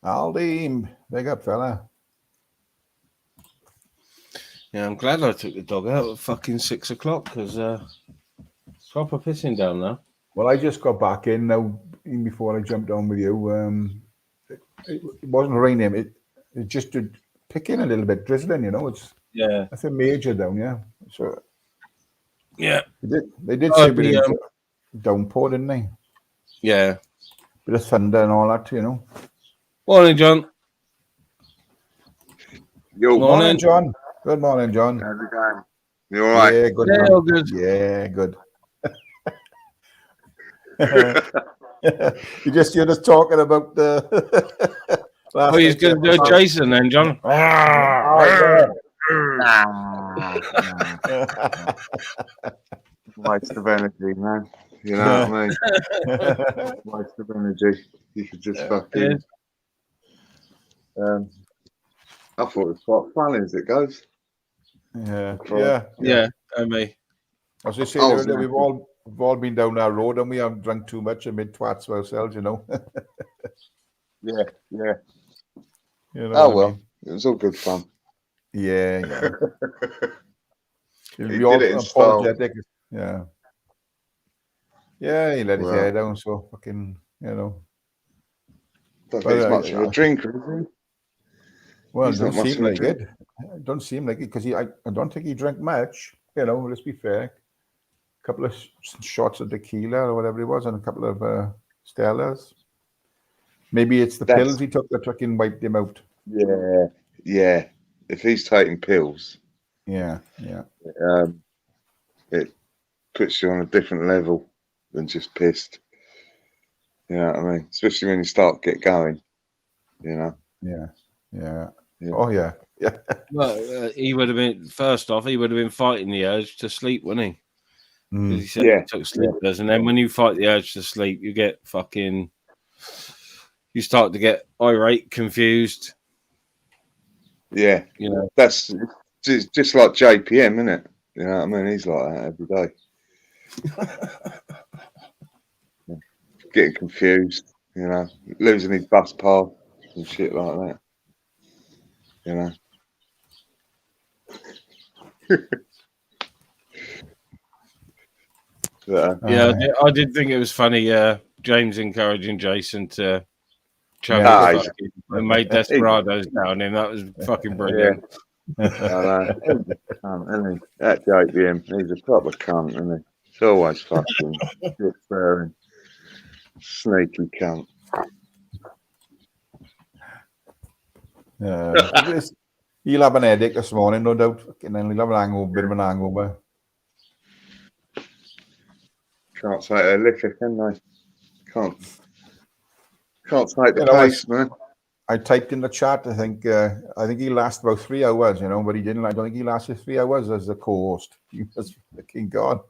Aldeem, big up, fella. Yeah, I'm glad I took the dog out at fucking 6 o'clock because it's proper pissing down now. Well, I just got back in now, even before I jumped on with you. It wasn't raining. It just did pick in a little bit, drizzling, you know. It's nothing major down, yeah. So yeah, they did say we did downpour, didn't they? Yeah, bit of thunder and all that, you know. Morning, John. Yo, morning, John. Good morning, John. How's it going? You all right? Yeah, good. Yeah, all good. Yeah, good. You're just talking about the. Oh, he's going to do a Jason then, John. Waste of energy, man. You know what I mean? Waste of energy. You should just fucking. I thought it was quite funny as it goes. Yeah. And me. As I said earlier, we've all been down that road and we haven't drunk too much and made twats for ourselves, you know. Yeah. You know Oh well, it was all good fun. Yeah. He all apologetic. Yeah. Yeah, he let his hair down, so fucking, you know. Don't think he's much of a drinker, is he? Well, it don't seem like it. It don't seem like it because I don't think he drank much. You know, let's be fair. A couple of shots of tequila or whatever it was, and a couple of Stellas. Maybe it's the pills he took that fucking wiped him out. Yeah. If he's taking pills, it puts you on a different level than just pissed. You know what I mean? Especially when you start get going. You know. Yeah. Oh yeah. Well, he would have been fighting the urge to sleep, wouldn't he? Because he said he took sleepers, and then when you fight the urge to sleep, you get fucking. You start to get irate, confused. Yeah, you know that's just like JPM, isn't it? You know what I mean? He's like that every day. Getting confused, you know, losing his bus pass and shit like that. You know. I did think it was funny. James encouraging Jason to choke and made desperados down him. That was fucking brilliant. I know. That JPM, he's a proper cunt, isn't he? It's always fucking swearing, sneaky cunt. He'll have an headache this morning, no doubt. And then he'll have a bit of an hangover. Can't take a liquor, can they? Can't take the pace, man. I typed in the chat. I think he lasted about 3 hours, you know, but he didn't. I don't think he lasted 3 hours as a co-host. He was fucking gone.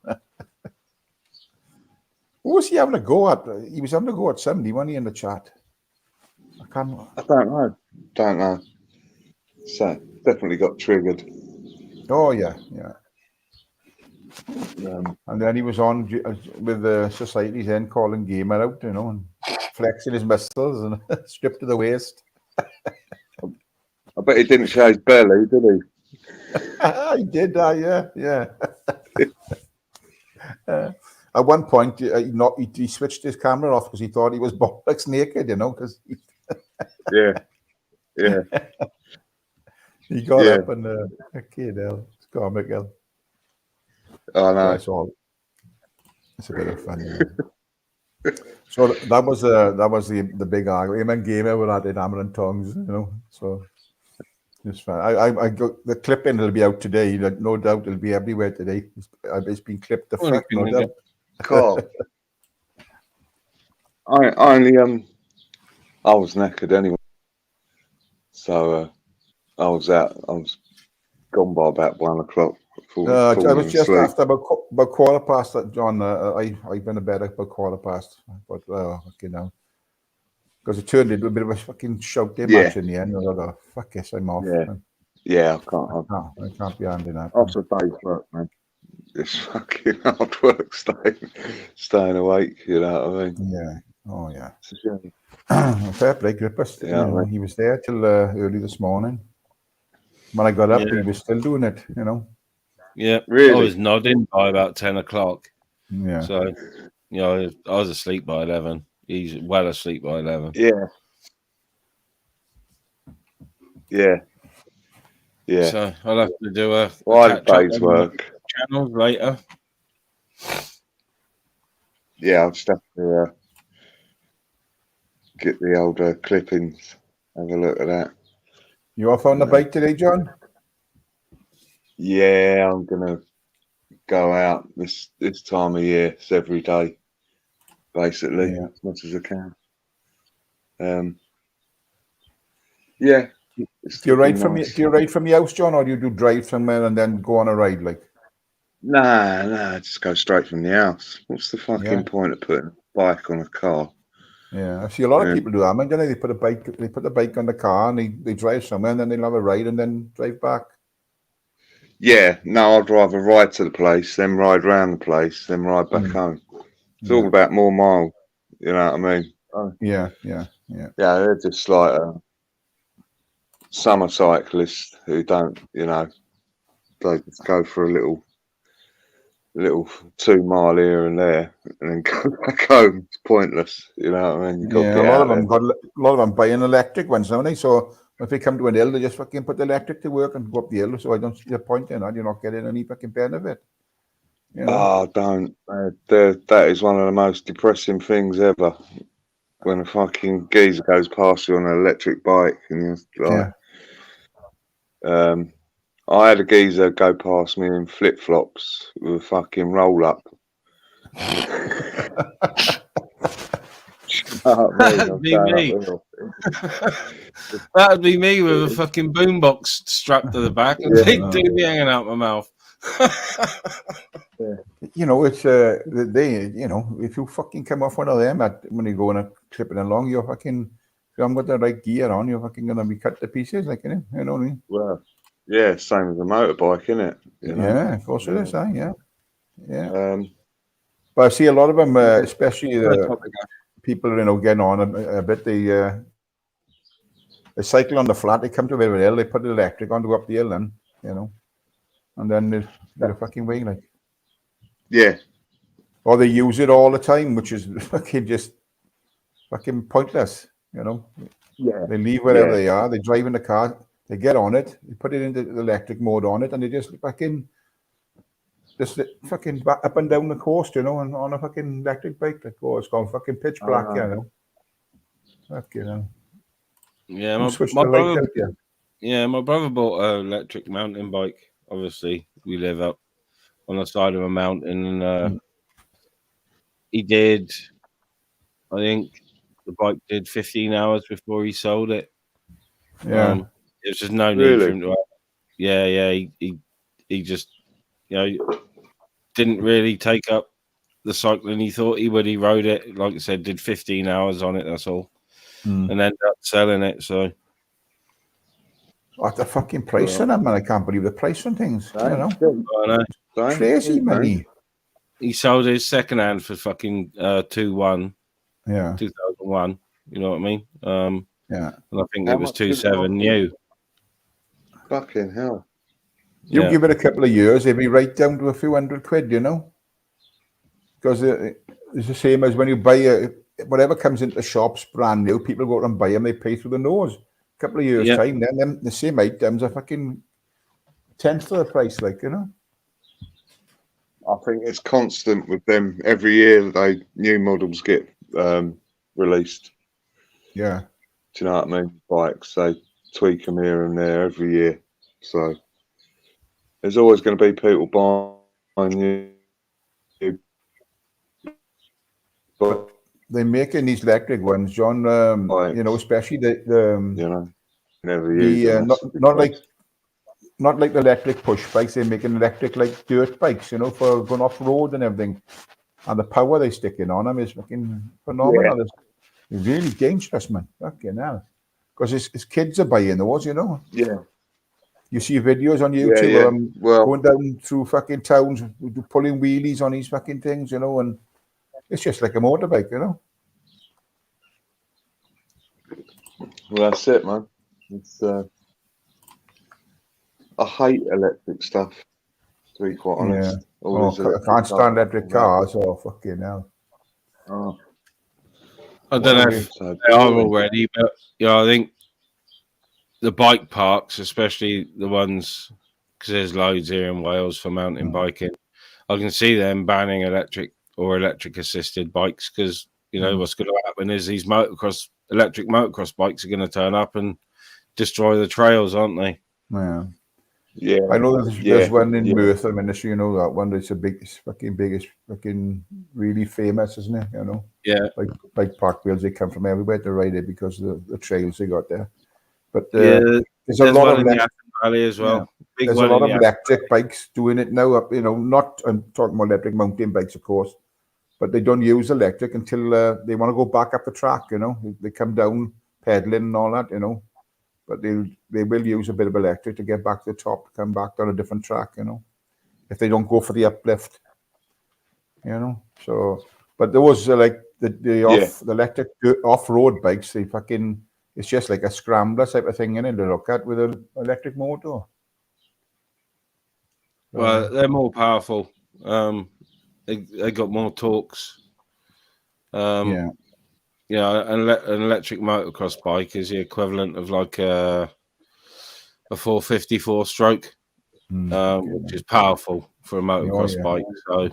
Who was he having a go at? He was having a go at somebody, wasn't he, in the chat? I can't. I don't know. So definitely got triggered. Oh yeah. Um, And then he was on with the Society's End calling Gamer out, and flexing his muscles and stripped to the waist. I bet he didn't show his belly, did he? He did, yeah. At one point, he switched his camera off because he thought he was bollocks naked, because Yeah. he got Yeah. up and kid hell, it's comical. I know. That's all. It's a bit of fun. So that was the big argument. Gamer were at it, hammer and tongs, So it's fun. I got the clipping. It'll be out today. No doubt, it'll be everywhere today. It's been clipped the fuck, no doubt. Cool. I only I was knackered anyway, so I was gone by about 1 o'clock. I was just after about 1:15 that, John. I've been to bed about 1:15, but because it turned into a bit of a fucking shouting match in the end. I thought, fuck this, I'm off. Yeah, I can't be handling that. After a day's work, man. It's fucking hard work staying awake. You know what I mean? Yeah. Oh yeah. It's a shame. Fair play, Grippers. Yeah, he was there till early this morning. When I got up, he was still doing it. Yeah, Really? I was nodding by about 10 o'clock. Yeah. So, I was asleep by 11. He's well asleep by 11. Yeah. So I'll have to do a day's work. Channels later. Yeah, I'll just have to get the older clippings. Have a look at that. You off on the bike today, John? Yeah, I'm gonna go out this time of year. It's every day, basically, as much as I can. Yeah. Do you ride from the house, John, or do you drive somewhere and then go on a ride? Like, nah, just go straight from the house. What's the fucking point of putting a bike on a car? Yeah, I see a lot of people do that. Don't they? They put the bike on the car and they drive somewhere and then they'll have a ride and then drive back. Yeah, no, I'd rather ride to the place, then ride round the place, then ride back home. It's all about more miles. You know what I mean? Yeah. Yeah, they're just like summer cyclists who don't, they just go for a little 2 mile here and there and then go back home. It's pointless. You know what I mean? A lot of them buy an electric ones, don't they? So if they come to an hill, they just fucking put the electric to work and go up the hill. So I don't see the point in that. You're not getting any fucking benefit. Oh, don't. That is one of the most depressing things ever. When a fucking geezer goes past you on an electric bike and you're like, I had a geezer go past me in flip-flops with a fucking roll-up. That'd be me. That'd be me with a fucking boombox strapped to the back and big doobie hanging out my mouth. It's if you fucking come off one of them when you're going and clipping along, you're fucking, if you haven't got the right gear on, you're fucking gonna be cut to pieces, like, you know what I mean? Well, yeah, same as a motorbike, isn't it? Yeah, of course it is. Yeah. But I see a lot of them, especially the people, getting on a bit. They cycle on the flat. They come to a bit of a hill. They put the electric on to go up the hill, and and then they're fucking way, like. Yeah. Or they use it all the time, which is fucking just fucking pointless, Yeah. They leave wherever they are. They drive in the car. They get on it. They put it into the electric mode on it, and they just fucking up and down the coast, on a fucking electric bike. Like, it's gone fucking pitch black, Yeah, my brother bought an electric mountain bike. Obviously, we live up on the side of a mountain, and he did. I think the bike did 15 hours before he sold it. Yeah, there's just no need for him to. Yeah, he just didn't really take up the cycling he thought he would. He rode it, like I said, did 15 hours on it. That's all, and ended up selling it. So, what the fucking price on them, man? I can't believe the price on things. You know, I know. crazy money. He sold his second hand for fucking 2-1, Yeah, 2001. You know what I mean? yeah. And I think How it was much did it 2.7 new. Fucking hell. You Yeah. give it a couple of years, it'll be right down to a few £100, you know, because it's the same as when you buy whatever comes into the shops brand new. People go out and buy them, they pay through the nose. A couple of years time, then them, the same items are fucking tenth of the price, like, you know. I think it's constant with them. Every year, new models get released. Yeah. Do you know what I mean? Bikes, they tweak them here and there every year. So there's always going to be people buying new. But They're making these electric ones, John. You know, especially you know, never use them. not like the electric push bikes. They're making electric like dirt bikes, you know, for going off road and everything. And the power they sticking on them is fucking phenomenal. It's really dangerous, man. Fucking hell. Because it's kids are buying those, you know. Yeah. You see videos on YouTube of them going down through fucking towns, pulling wheelies on these fucking things, you know, and it's just like a motorbike, you know. Well, that's it, man. It's I hate electric stuff, to be quite honest. I can't stand electric cars. Oh, fucking hell. Oh. I don't know if they are already, but I think the bike parks, especially the ones, because there's loads here in Wales for mountain biking, I can see them banning electric or electric assisted bikes because, you know, what's going to happen is these electric motocross bikes are going to turn up and destroy the trails, aren't they? Yeah. Yeah, I know there's one in Merthyr Ministry, you know that one. It's the biggest, fucking really famous, isn't it? You know, like bike park wheels. They come from everywhere to ride it because of the trails they got there. But there's a lot of the Valley as well. Yeah. There's a lot of electric bikes doing it now. You know, I'm talking about electric mountain bikes, of course, but they don't use electric until they want to go back up the track. You know, they come down pedaling and all that. You know. But they will use a bit of electric to get back to the top, come back down a different track, you know, if they don't go for the uplift, you know. So, but there was like the electric off-road bikes, it's just like a scrambler type of thing in it to look at with an electric motor. Well, they're more powerful. They got more torques. An electric motocross bike is the equivalent of like a 454 stroke, which is powerful for a motocross bike. So,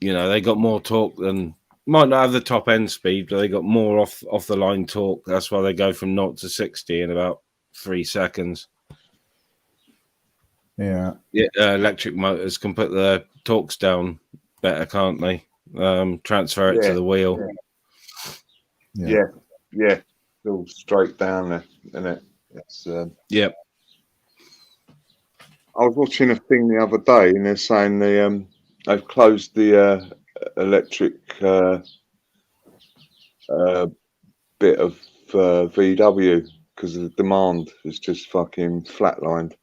you know, they got more torque than, might not have the top end speed, but they got more off the line torque. That's why they go from 0 to 60 in about 3 seconds. Yeah. Electric motors can put the torques down better, can't they? Transfer it to the wheel. Yeah. All straight down there, isn't it? It's I was watching a thing the other day, and they're saying they've closed the electric bit of VW because the demand is just fucking flatlined.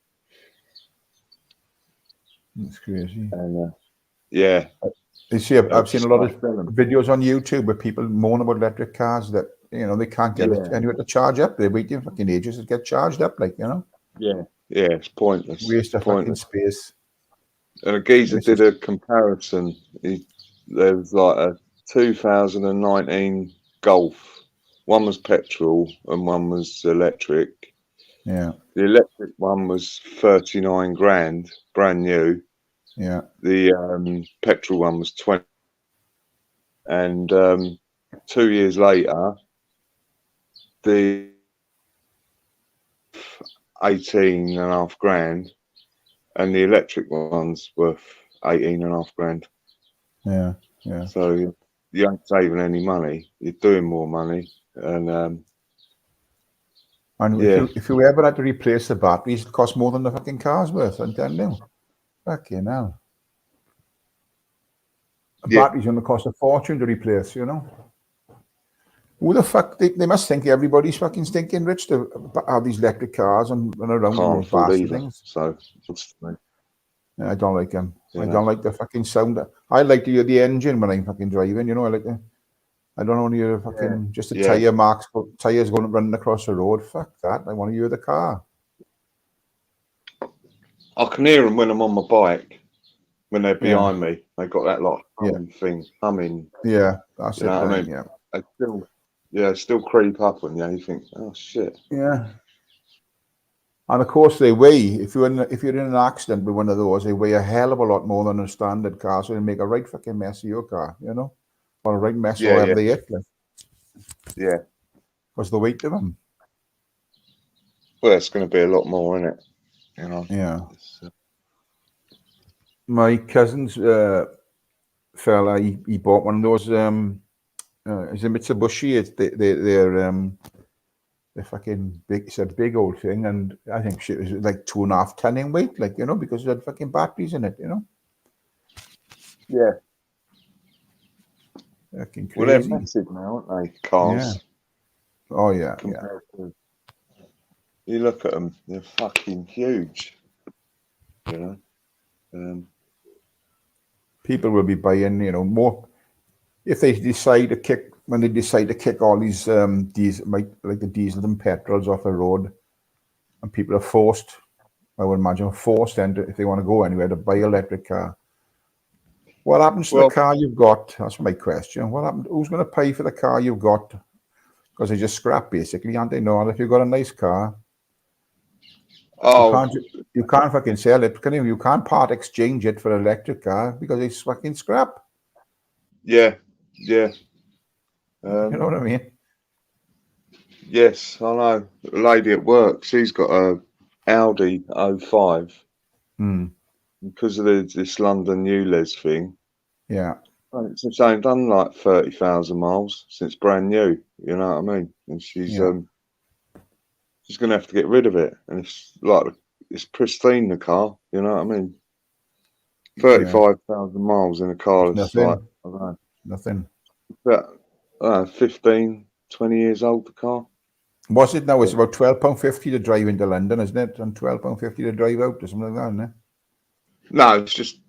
That's crazy. And you see, I've seen a lot of videos on YouTube where people moan about electric cars that, you know, they can't get anywhere to charge up. They're waiting fucking ages to get charged up, like, you know. Yeah, it's pointless. Waste of fucking space. And a geezer did a comparison. There was like a 2019 Golf. One was petrol and one was electric. Yeah. The electric one was 39 grand, brand new. Yeah. The petrol one was 20. And 2 years later, the 18.5 grand, and the electric one's worth 18.5 grand. Yeah. So you ain't saving any money. You're doing more money, and if you ever had to replace the batteries, it costs more than the fucking car's worth. I'm telling you, fucking hell. Yeah. batteries going to cost a fortune to replace, you know. Who the fuck, they must think everybody's fucking stinking rich to have these electric cars and run around with Can't those afford bastard either. things. So, Yeah, I don't like them. You I know. don't like the fucking sound. I like to hear the engine when I'm fucking driving, you know. I don't want to hear fucking just the Yeah. tires going running across the road. Fuck that. I want to hear the car. I can hear them when I'm on my bike, when they're Yeah. behind me. They got that like humming thing, humming. Yeah, that's You it. know what I Then, mean? yeah. They still creep up on you. You think, oh shit. Yeah. And of course they weigh. If you're in an accident with one of those, they weigh a hell of a lot more than a standard car. So they make a right fucking mess of your car, you know, or a right mess Yeah, wherever yeah. they hit, like, Yeah. because the weight of them. Well, it's going to be a lot more, isn't it? You know. Yeah. My cousin's fella, he bought one of those. It's a Mitsubishi. They're fucking big. It's a big old thing, and I think shit was like 2.5 ton in weight, like, you know, because it had fucking batteries in it, you know. Yeah. Fucking crazy. Well, they're massive now, aren't they? Cars. Yeah. Oh yeah. Compared to, you look at them, they're fucking huge. You know. People will be buying, you know, more if they decide to kick all these like the diesel and petrols off the road, and people are forced, I would imagine, forced then if they want to go anywhere to buy an electric car. What happens to the car you've got? That's my question. What happened? Who's going to pay for the car you've got? Because they just scrap, basically, aren't they? No, if you've got a nice car, you can't fucking sell it, can you? You can't part exchange it for an electric car because it's fucking scrap. Yeah, yeah. You know what I mean? Yes, I know. A lady at work, she's got a Audi 05 because of this London ULEZ thing. Yeah. It's only done like 30,000 miles since brand new. You know what I mean? And she's going to have to get rid of it. And it's pristine, the car. You know what I mean? 35,000 miles in a car. It's like, I don't know. Nothing. But 15, 20 years old, the car. Was it now? It's about £12.50 to drive into London, isn't it? And £12.50 to drive out or something like that, isn't it? No, it's just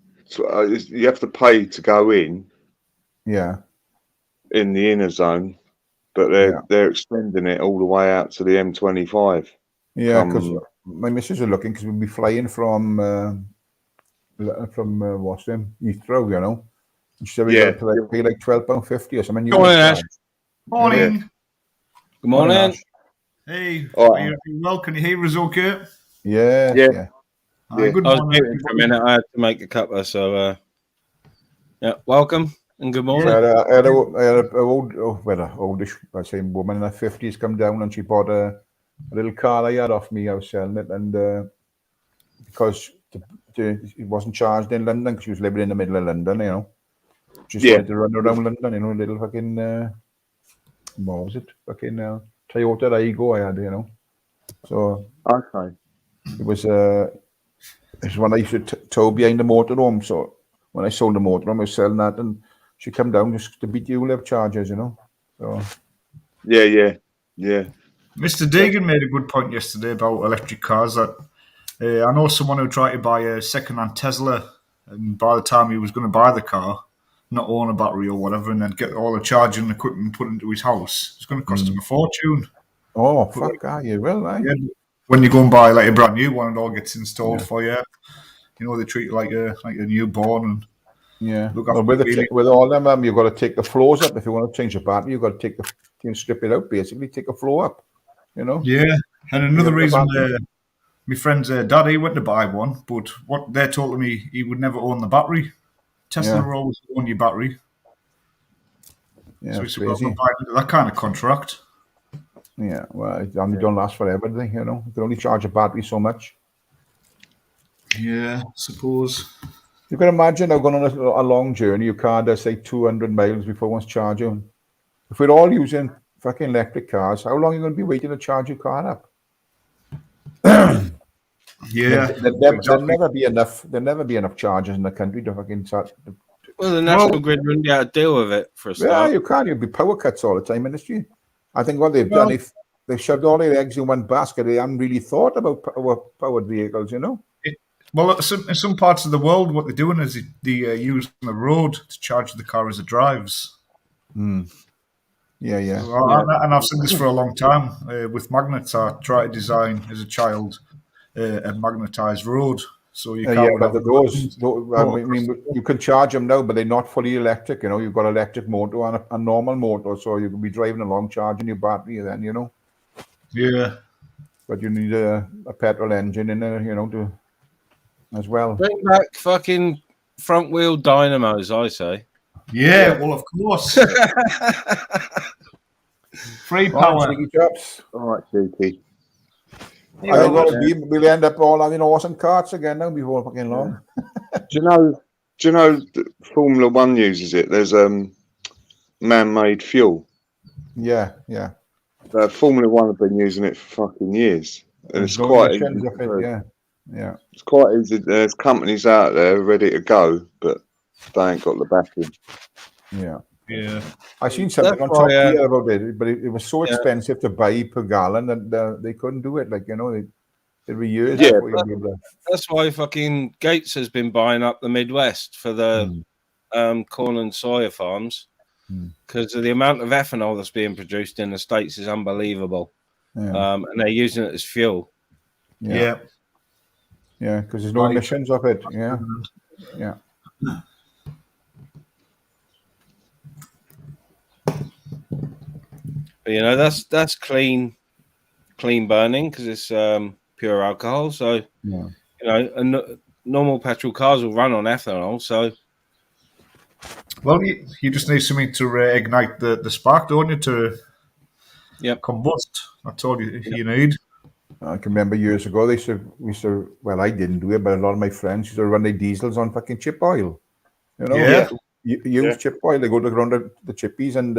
you have to pay to go in. Yeah. In the inner zone, but they're extending it all the way out to the M25. Yeah, because my missus are looking, because we'll be flying from what's name, Heathrow, you know. And she said we got to pay like £12.50 or something. Good morning, Ash. Morning. Yeah. Good morning. Ash. Hey, are you well? Can you hear us okay? Yeah. Good I was morning. muted for a minute. I had to make a cuppa, so welcome and good morning. So I had an oldish, I say, woman in her 50s come down, and she bought a little car I had off me. I was selling it, and because it wasn't charged in London, because she was living in the middle of London, you know. She started to run around London, you know, a little fucking, what was it? Fucking Toyota Aygo I had, you know. So it was when I used to tow behind the motorhome. So when I sold the motorhome, I was selling that, and she come down just to beat the ULEV charges, you know. So yeah. Mr. Deegan made a good point yesterday about electric cars. That I know someone who tried to buy a second-hand Tesla, and by the time he was going to buy the car, not own a battery or whatever, and then get all the charging equipment put into his house, it's going to cost him a fortune. Oh, fuck, you will, eh? Yeah, when you go and buy like a brand new one, it all gets installed for you. You know, they treat you like a newborn. And well, with all them, you've got to take the floors up. If you want to change the battery, you've got to strip it out, basically, take the floor up, you know? Yeah, and another reason, my friend's dad, he went to buy one, but what they told me, he would never own the battery. Tesla will always own your battery. Yeah, so it's he's crazy. not buying into that kind of contract. Yeah, well, it don't last forever, do they? You know, you can only charge a battery so much. Yeah, I suppose. You can imagine now going on a long journey, your car does say 200 miles before it wants charging. If we're all using fucking electric cars, how long are you going to be waiting to charge your car up? Yeah, There'll never be enough chargers in the country to fucking Well, the National Grid wouldn't be able to deal with it for a Yeah, start. you can't. You'll be power cuts all the time, industry. I think what they've done, if they've shoved all their eggs in one basket, they haven't really thought about powered vehicles, you know? Well, in some parts of the world, what they're doing is they use the road to charge the car as it drives. Yeah. And I've seen this for a long time with magnets. I tried to design as a child a magnetized road, so you can't. But those, I mean, you can charge them now, but they're not fully electric. You know, you've got electric motor and a normal motor, so you can be driving along charging your battery. Then you know. Yeah. But you need a petrol engine in there, you know, to as well. Bring back fucking front wheel dynamos, I say. Yeah, well, of course. Free power. All right, Cheeky. We'll end up all having awesome carts again now before fucking long. Do you know that Formula One uses it? There's man-made fuel. Yeah. Formula One have been using it for fucking years, and it's quite easy. Yeah. It's quite easy. There's companies out there ready to go, but they ain't got the backing. Yeah. I seen something on Top Gear about it, but it was so expensive to buy per gallon that they couldn't do it. Like, you know, it'd be years. Yeah, that's why fucking Gates has been buying up the Midwest for the corn and soya farms, because of the amount of ethanol that's being produced in the States is unbelievable. And they're using it as fuel. Yeah, because there's no emissions of it. Yeah. But, you know, that's clean burning because it's pure alcohol. So you know, normal petrol cars will run on ethanol. So, well, you just need something to ignite the spark, don't you? To combust. That's all you need. I can remember years ago they used to. Well, I didn't do it, but a lot of my friends used to run their diesels on fucking chip oil. You know, use chip oil. They go to around the chippies and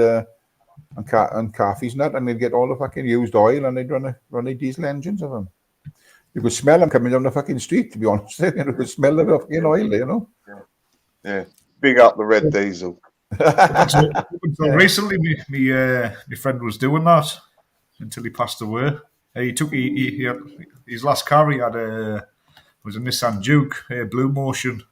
coffee's nut, and they'd get all the fucking used oil, and they'd run the diesel engines of them. You could smell them coming down the fucking street, to be honest. You could smell the fucking oil, you know. Yeah, big up the red diesel. So recently, my friend was doing that until he passed away. He took his last car. He had was a Nissan Juke, Blue Motion.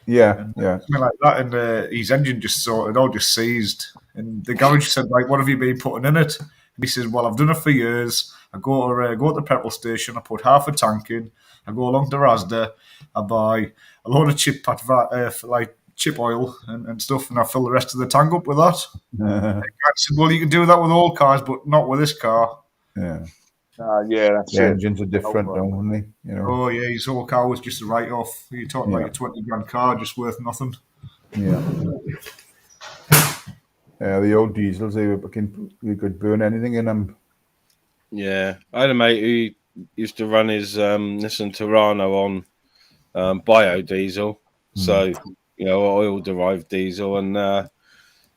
Something like that, and his engine just just seized. And the garage said, "Like, what have you been putting in it?" And he says, "Well, I've done it for years. I go to the petrol station. I put half a tank in. I go along to Asda. I buy a load of chip oil and stuff, and I fill the rest of the tank up with that." I said, "Well, you can do that with all cars, but not with this car." That's the engines are different, don't they? You know. Oh yeah, his whole car was just a write-off. You're talking like a 20 grand car, just worth nothing. The old diesels, you could burn anything in them. Yeah, I had a mate who used to run his Nissan Terrano on biodiesel, so you know, oil-derived diesel, and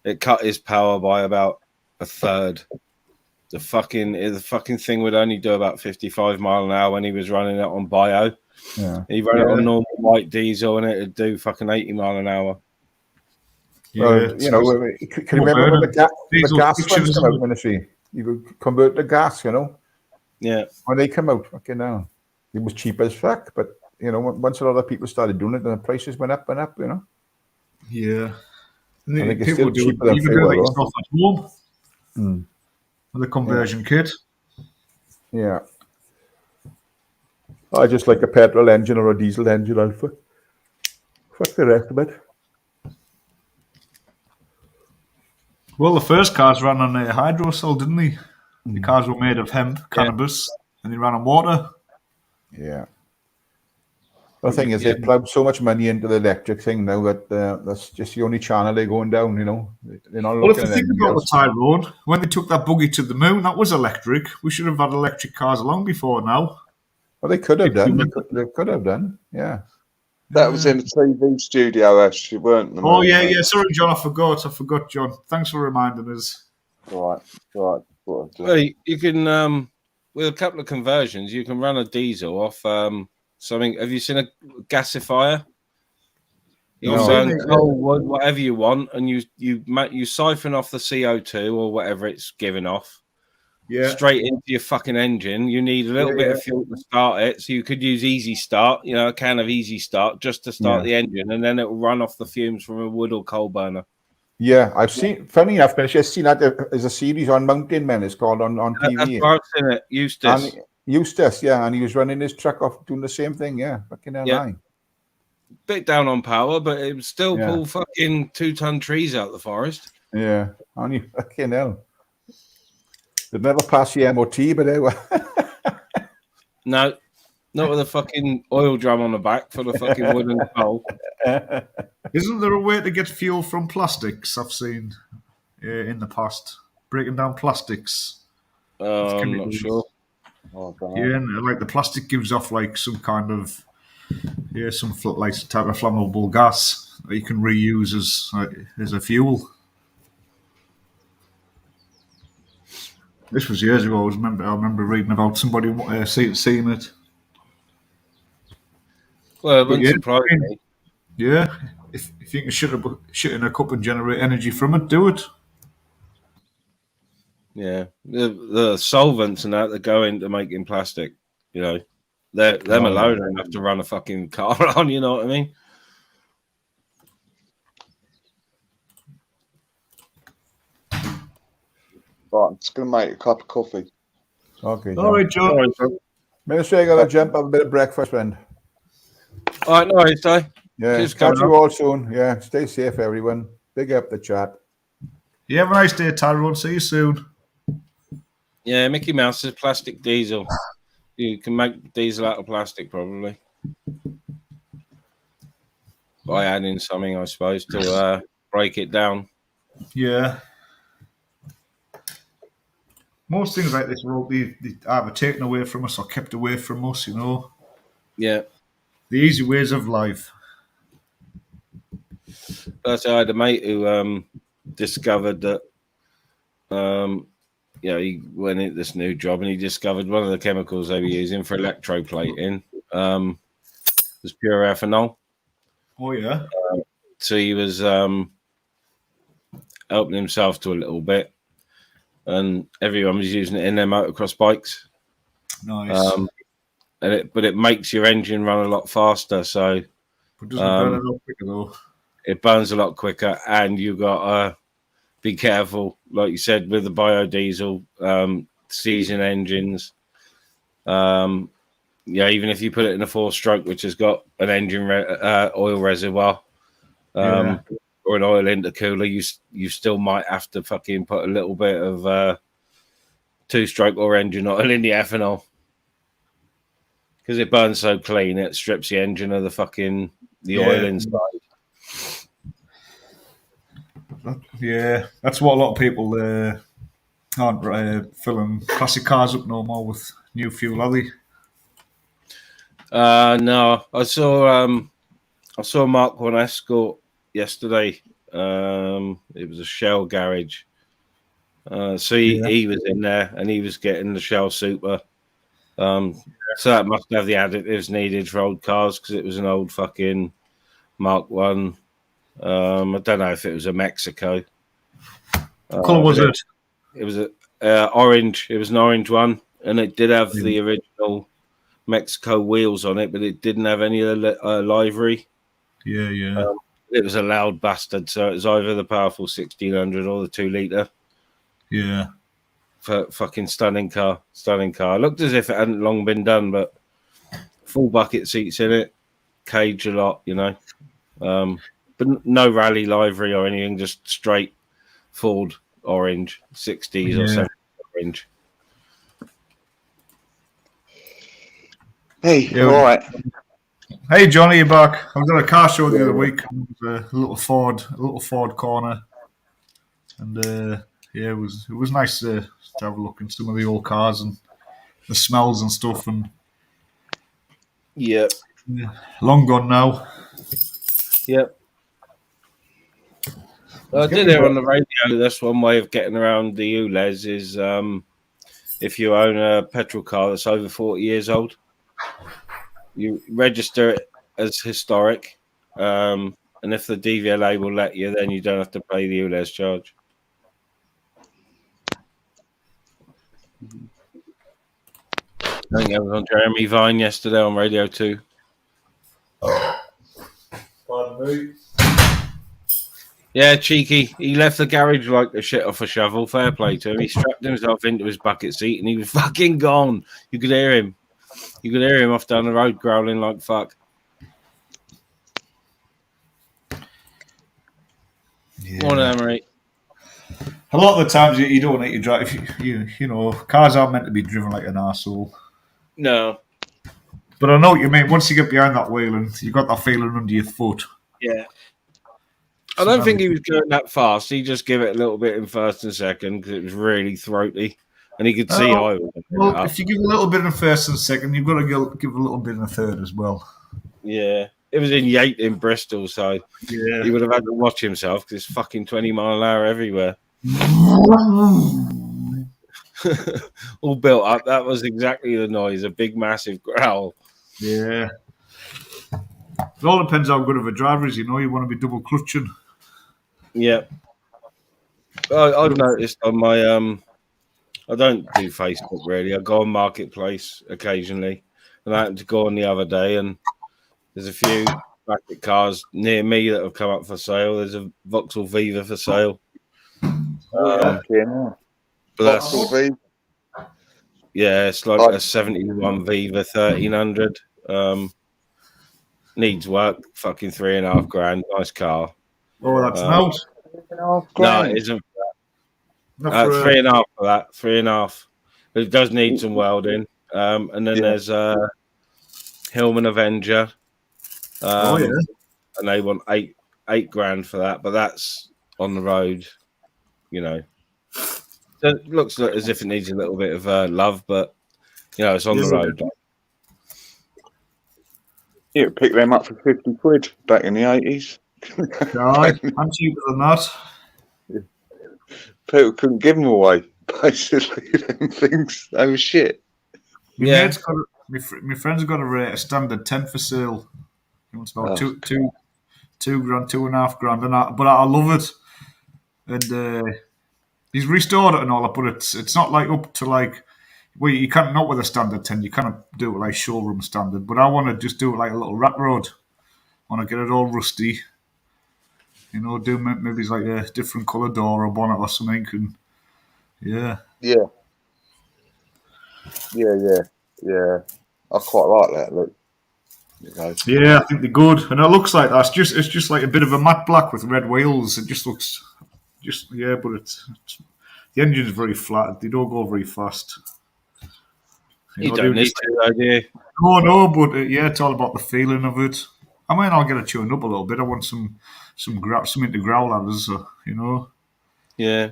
it cut his power by about a third. The fucking thing would only do about 55 mile an hour when he was running it on bio. He ran it on normal white diesel, and it'd do fucking 80 mile an hour. Well, you know, can you remember when the gas ones come out, Ministry? You could convert to gas, you know. Yeah. When they come out, fucking hell, it was cheap as fuck. But you know, once a lot of people started doing it, then the prices went up and up. You know. Yeah. I think it's still cheaper than fuel. At home. With a conversion kit. Yeah. I just like a petrol engine or a diesel engine. I'll fuck the rest of it. Well, the first cars ran on a hydro cell, didn't they? The cars were made of hemp, cannabis, and they ran on water. Yeah. The thing is, they plowed so much money into the electric thing now that that's just the only channel they're going down, you know. They're not looking if you think about the Tyrone, when they took that buggy to the moon, that was electric. We should have had electric cars long before now. Well, they could have done. They could have done, yeah. That was in the TV studio, actually, weren't they? Oh, yeah. Sorry, John, I forgot, John. Thanks for reminding us. Right. Well, you can, with a couple of conversions, you can run a diesel off something. Have you seen a gasifier? You No. burn coal, wood, whatever you want, and you siphon off the CO2 or whatever it's giving off straight into your fucking engine. You need a little bit of fuel to start it, so you could use Easy Start, a can of Easy Start just to start the engine, and then it will run off the fumes from a wood or coal burner. Yeah, I've seen. Funny enough, I've just seen that there's a series on Mountain Men. It's called on TV. That's where I've seen it. Eustace, yeah, and he was running his truck off doing the same thing. Yeah, fucking hell, Yeah. Bit down on power, but it would still pull fucking 2-ton trees out the forest. Yeah, only fucking hell. They'd never pass the MOT, but they were. No, not with a fucking oil drum on the back for the fucking wood and coal. Isn't there a way to get fuel from plastics? I've seen in the past breaking down plastics. I'm not sure. Yeah, and like the plastic gives off like some kind of like type of flammable gas that you can reuse as a fuel. This was years ago. I remember reading about somebody seeing it. Well, it wouldn't surprise me. Yeah, if you can shit in a cup and generate energy from it, do it. Yeah, the solvents and that go into making plastic, them alone are enough to run a fucking car on. You know what I mean? Right, I'm just going to make a cup of coffee. Okay. All right, John. Minister, I gotta jump, have a bit of breakfast, friend. All right, no worries, Si. Yeah, Cheers, catch you all soon. Yeah, stay safe, everyone. Big up the chat. You have a nice day, Tyrone. See you soon. Yeah, Mickey Mouse is plastic diesel. You can make diesel out of plastic, probably. By adding something, I suppose, to break it down. Yeah. Most things like this are either taken away from us or kept away from us, Yeah. The easy ways of life. That's I had a mate who discovered that, he went into this new job and he discovered one of the chemicals they were using for electroplating was pure ethanol. Oh, yeah. So he was helping himself to a little bit, and everyone was using it in their motocross bikes. Nice. But it makes your engine run a lot faster, so But doesn't burn a lot quicker, though. it burns a lot quicker, and you got to be careful, like you said, with the biodiesel, season engines. Even if you put it in a 4-stroke, which has got an engine oil reservoir or an oil intercooler, you still might have to fucking put a little bit of 2-stroke or engine oil in the ethanol. Because it burns so clean, it strips the engine of the oil inside. That's what a lot of people aren't filling classic cars up no more with new fuel, are they? No, I saw Mark 1 Escort yesterday. It was a Shell garage. So he was in there and he was getting the Shell Super. So that must have the additives needed for old cars because it was an old fucking Mark 1. I don't know if it was a Mexico. What colour was it? It was orange. It was an orange one, and it did have the original Mexico wheels on it, but it didn't have any of the livery. Yeah. It was a loud bastard, so it was either the powerful 1600 or the 2-litre. Yeah. Fucking stunning car. It looked as if it hadn't long been done, but full bucket seats in it, cage a lot, but no rally livery or anything, just straight Ford orange, 60s or 70s orange. Hey, all right. Hey, Johnny, you back? I was at a car show the other week. It was a little Ford corner, and it was nice to have a look in some of the old cars and the smells and stuff. And long gone now. Yep. I did hear on the radio. That's one way of getting around the ULEZ is if you own a petrol car that's over 40 years old, you register it as historic, and and if the DVLA will let you, then you don't have to pay the ULEZ charge. I think I was on Jeremy Vine yesterday on Radio 2. Pardon me. Yeah, cheeky. He left the garage like the shit off a shovel. Fair play to him. He strapped himself into his bucket seat and he was fucking gone. You could hear him. You could hear him off down the road growling like fuck. Yeah. Morning, Emery. A lot of the times you don't need to drive. You know, cars aren't meant to be driven like an arsehole. No. But I know what you mean. Once you get behind that wheel and you got that feeling under your foot. Yeah. I don't think he was going that fast. He just gave it a little bit in first and second because it was really throaty. And he could see I was. Well, if you give a little bit in first and second, you've got to give a little bit in the third as well. Yeah. It was in Yate in Bristol, so Yeah. he would have had to watch himself because it's fucking 20 mile an hour everywhere. All built up. That was exactly the noise, a big, massive growl. Yeah. It all depends how good of a driver is, you know. You want to be double clutching. Yeah. I've noticed on my I don't do Facebook really. I go on Marketplace occasionally, and I happened to go on the other day, and there's a few bracket cars near me that have come up for sale. There's a Vauxhall Viva for sale. But that's yeah, it's like a 71 Viva 1300. Needs work. Fucking $3,500. Nice car. Oh, that's nice. No, it isn't. 3.5 for that. 3.5. But it does need some welding. And then there's Hillman Avenger. And they want $8,000 for that, but that's on the road, you know. So it looks as if it needs a little bit of love, but you know, it's on the road. You pick them up for 50 quid back in the 80s. I'm cheaper than that. People couldn't give them away, basically. Them things, they were shit. My friend's got a standard 10 for sale. He wants about $2,000, $2,500, but I love it. And he's restored it and all that, but it's not like up to like. Well, you can't not with a standard 10. You kind of do it like showroom standard, but I want to just do it like a little rat road. I want to get it all rusty. You know, do maybe it's like a different colour door or bonnet or something. And yeah. I quite like that look. Yeah, I think they're good, and it looks like that. It's just like a bit of a matte black with red wheels. It just looks, but it's the engine's very flat. They don't go very fast. You don't need to, do you? No, but it's all about the feeling of it. I mean, I'll get it tuned up a little bit. I want something to growl at us, you know. Yeah.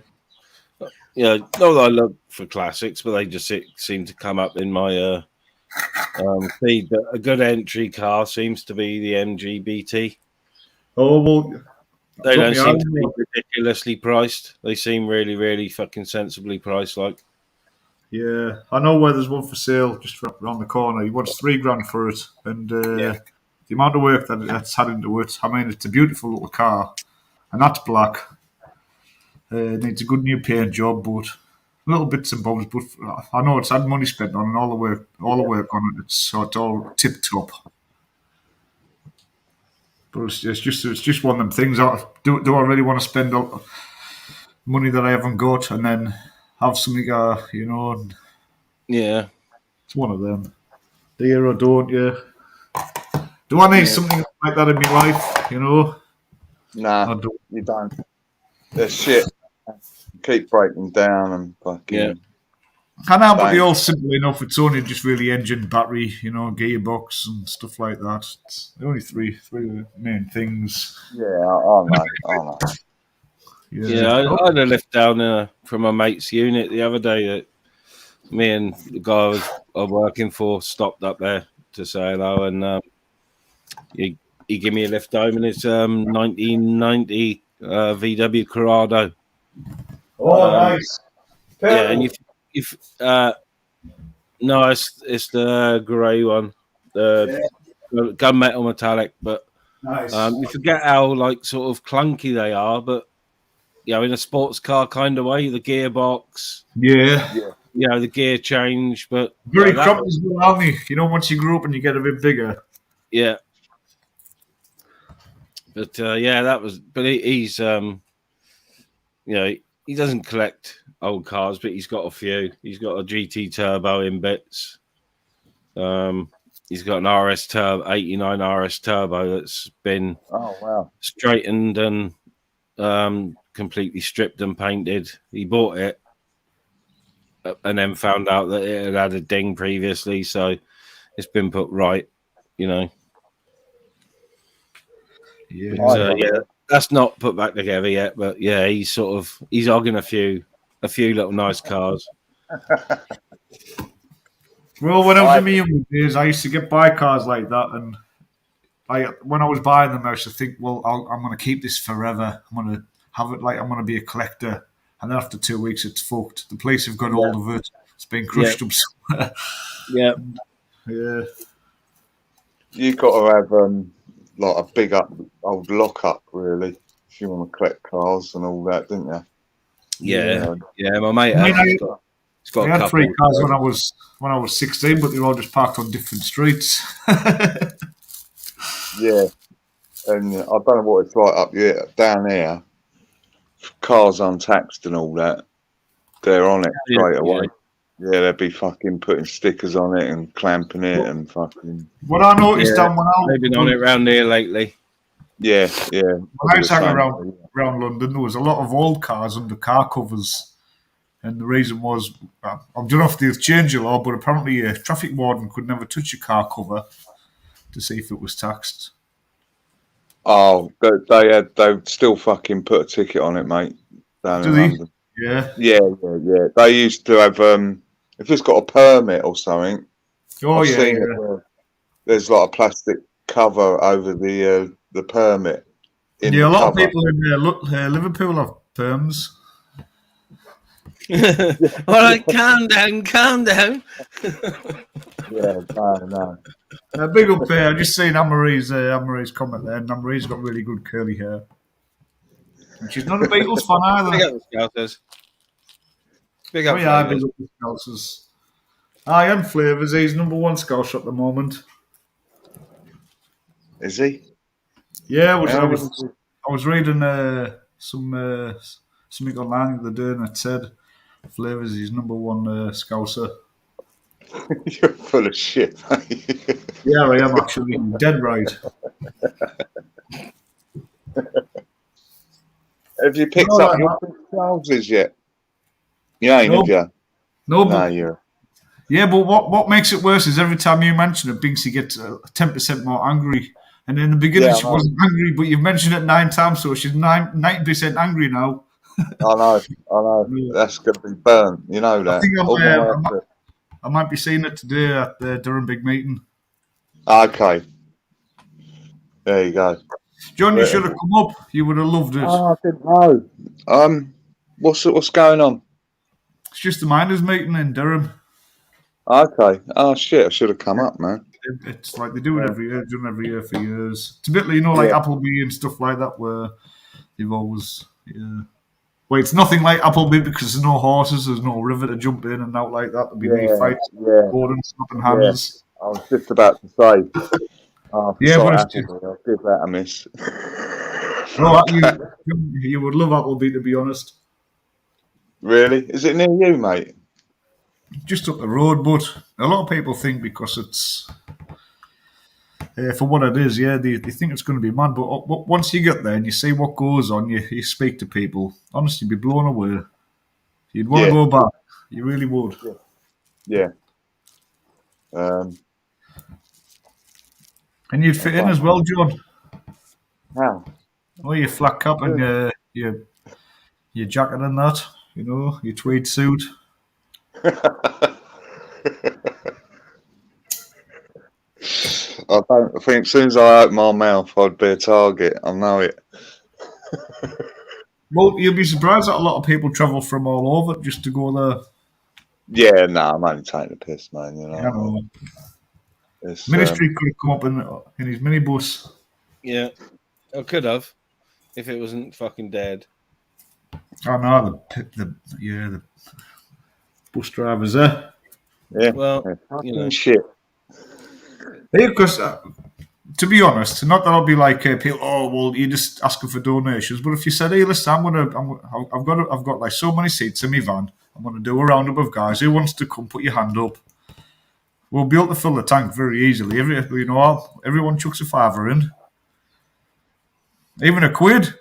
Yeah, not that I look for classics, but they just seem to come up in my feed. But a good entry car seems to be the MGBT. Oh, well. They don't seem to be ridiculously priced. They seem really, really fucking sensibly priced, like. Yeah, I know where there's one for sale just around the corner. He wants $3,000 for it, and the amount of work that's had into it. I mean, it's a beautiful little car, and that's black. Needs a good new paint job, but little bits and bobs. But I know it's had money spent on, and all the work on it. It's all tip top. But it's just one of them things. Do I really want to spend money that I haven't got, and then have something, you know? Yeah, it's one of them. Do you or don't you? Do I need something like that in my life? You know? Nah, you don't. They're shit. Keep breaking down and fucking. Yeah. I know, but they're all simple enough. It's only just really engine, battery, you know, gearbox and stuff like that. It's the only three main things. Yeah, I know. Yeah, I had a lift down from my mate's unit the other day that me and the guy I was working for stopped up there to say hello, and he gave me a lift home in his 1990 VW Corrado. Oh, nice. Yeah, and no, it's the grey one, the gunmetal metallic, but Nice. You forget how like sort of clunky they are, but you know, in a sports car kind of way, the gearbox, Yeah. you know, the gear change, but Very you know, cropped as well, aren't they? You know, once you grow up and you get a bit bigger. yeah. But yeah, that was. But he's you know, he doesn't collect old cars, but he's got a few. He's got a GT Turbo in bits. He's got an RS Turbo, 89 RS Turbo that's been Oh wow. straightened and completely stripped and painted. He bought it and then found out that it had had a ding previously, so it's been put right, you know. Yeah. But, yeah, that's not put back together yet, but yeah, he's hogging a few little nice cars. Well, when I was in my younger days, I used to get buy cars like that, and when I was buying them, I used to think, well, I'm going to keep this forever. I'm going to have it like I'm going to be a collector. And then after 2 weeks, it's fucked. The police have got hold of it. It's been crushed up somewhere. Yeah. Yeah. You've got to have like a big old lockup, really, if you want to collect cars and all that, didn't you? Yeah. My mate I has. mean, He's got I a had 3 couple. cars when I was 16, but they were all just parked on different streets. Yeah, and I don't know what it's like up here, down here. Cars untaxed and all that, they're on it straight away. Yeah, they'd be fucking putting stickers on it and clamping it and fucking. What I noticed down when They've been on it around here lately. Yeah. When I was hanging around London, there was a lot of old cars under car covers. And the reason was, I don't know if they've changed the law, but apparently a traffic warden could never touch a car cover to see if it was taxed. Oh, they still fucking put a ticket on it, mate. Down in London. Yeah. They used to have if it's got a permit or something. Oh, I've seen it where there's like a plastic cover over the permit. A lot of people in Liverpool have perms. All right, calm down. Yeah, no. Big up there. I just seen Anne-Marie's comment there, and Anne-Marie's got really good curly hair. And she's not a Beatles fan either. Big up the Scousers. Big up Big up the Scousers. I am Flavours. He's number 1 Scouse at the moment. Is he? Yeah, I was reading something online the other day, and it said Flavours is number 1 Scouser. You're full of shit, mate. Yeah, I am actually dead right. Have you picked up your trousers yet? You ain't, have you? No, nah, you're. Yeah, but what makes it worse is every time you mention it, Binksy gets 10% more angry. And in the beginning, she wasn't angry, but you've mentioned it 9 times, so she's 90% angry now. I know. That's going to be burnt. You know that. I think I might be seeing it today at the Durham Big Meeting. Okay. There you go. John, you should have come up. You would have loved it. Oh, I didn't know. What's going on? It's just the miners' meeting in Durham. Okay. Oh shit! I should have come up, man. It's like they do it every year. Done every year for years. It's a bit like like Appleby and stuff like that, where they've always Well, it's nothing like Appleby because there's no horses, there's no river to jump in and out like that. There'll be no fights, boarding, snapping hands. I was just about to say. But it's just, I'll give that a miss. no, you would love Appleby, to be honest. Really? Is it near you, mate? Just up the road, but a lot of people think because it's for what it is, they think it's going to be mad. But once you get there and you see what goes on, you speak to people. Honestly, you'd be blown away. You'd want to go back. You really would. Yeah. And you'd fit in as well, John. How? Oh, your flat cap and your jacket and that. Your tweed suit. I think as soon as I open my mouth, I'd be a target. I know it. Well, you'll be surprised that a lot of people travel from all over just to go there. Yeah, I'm only taking the piss, man. Ministry could have come up in his minibus. Yeah, I could have if it wasn't fucking dead. I know the bus drivers there. Yeah. Well, Yeah, fucking you know. shit. Yeah, because to be honest, not that I'll be like people. Oh well, you're just asking for donations. But if you said, "Hey, listen, I've got like so many seats in my van. I'm gonna do a roundup of guys. Who wants to come? Put your hand up. We'll be able to fill the tank very easily. Everyone chucks a fiver in, even a quid.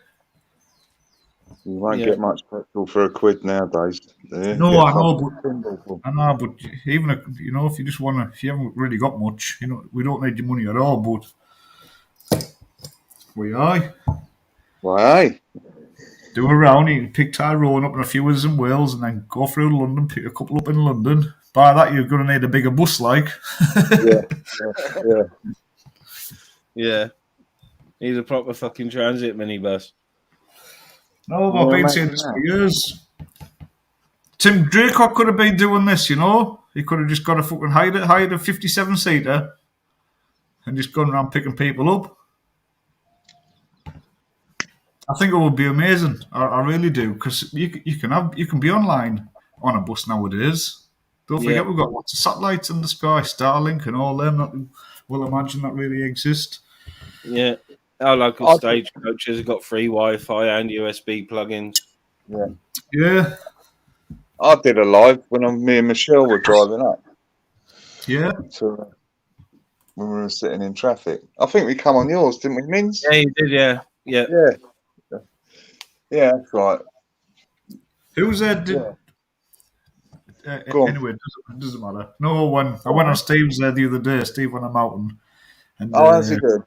You won't Yeah. get much petrol for a quid nowadays. Yeah, No, get I know, fucking but pinball. I know, but even if you just wanna, if you haven't really got much, we don't need your money at all. But we are. Why? Do a round, you can pick Tyrone up and a few others in Wales and then go through London, pick a couple up in London. By that, you're going to need a bigger bus, like. Yeah. Yeah. He's a proper fucking transit minibus. No, I've been saying this for years. Tim Draycock could have been doing this, He could have just got a fucking hired a 57-seater and just gone around picking people up. I think it would be amazing. I really do, because you can be online on a bus nowadays. Don't forget we've got lots of satellites in the sky, Starlink and all them that we'll imagine that really exist. Yeah. Our local stagecoaches have got free Wi-Fi and USB plugins. Yeah. I did a live when me and Michelle were driving up. Yeah. So when we were sitting in traffic. I think we come on yours, didn't we, Mins? Yeah, you did, yeah. Yeah, that's right. Who was there? Anyway, it doesn't matter. No one. I went on Steve's there the other day. Steve on a mountain. And, how's he good?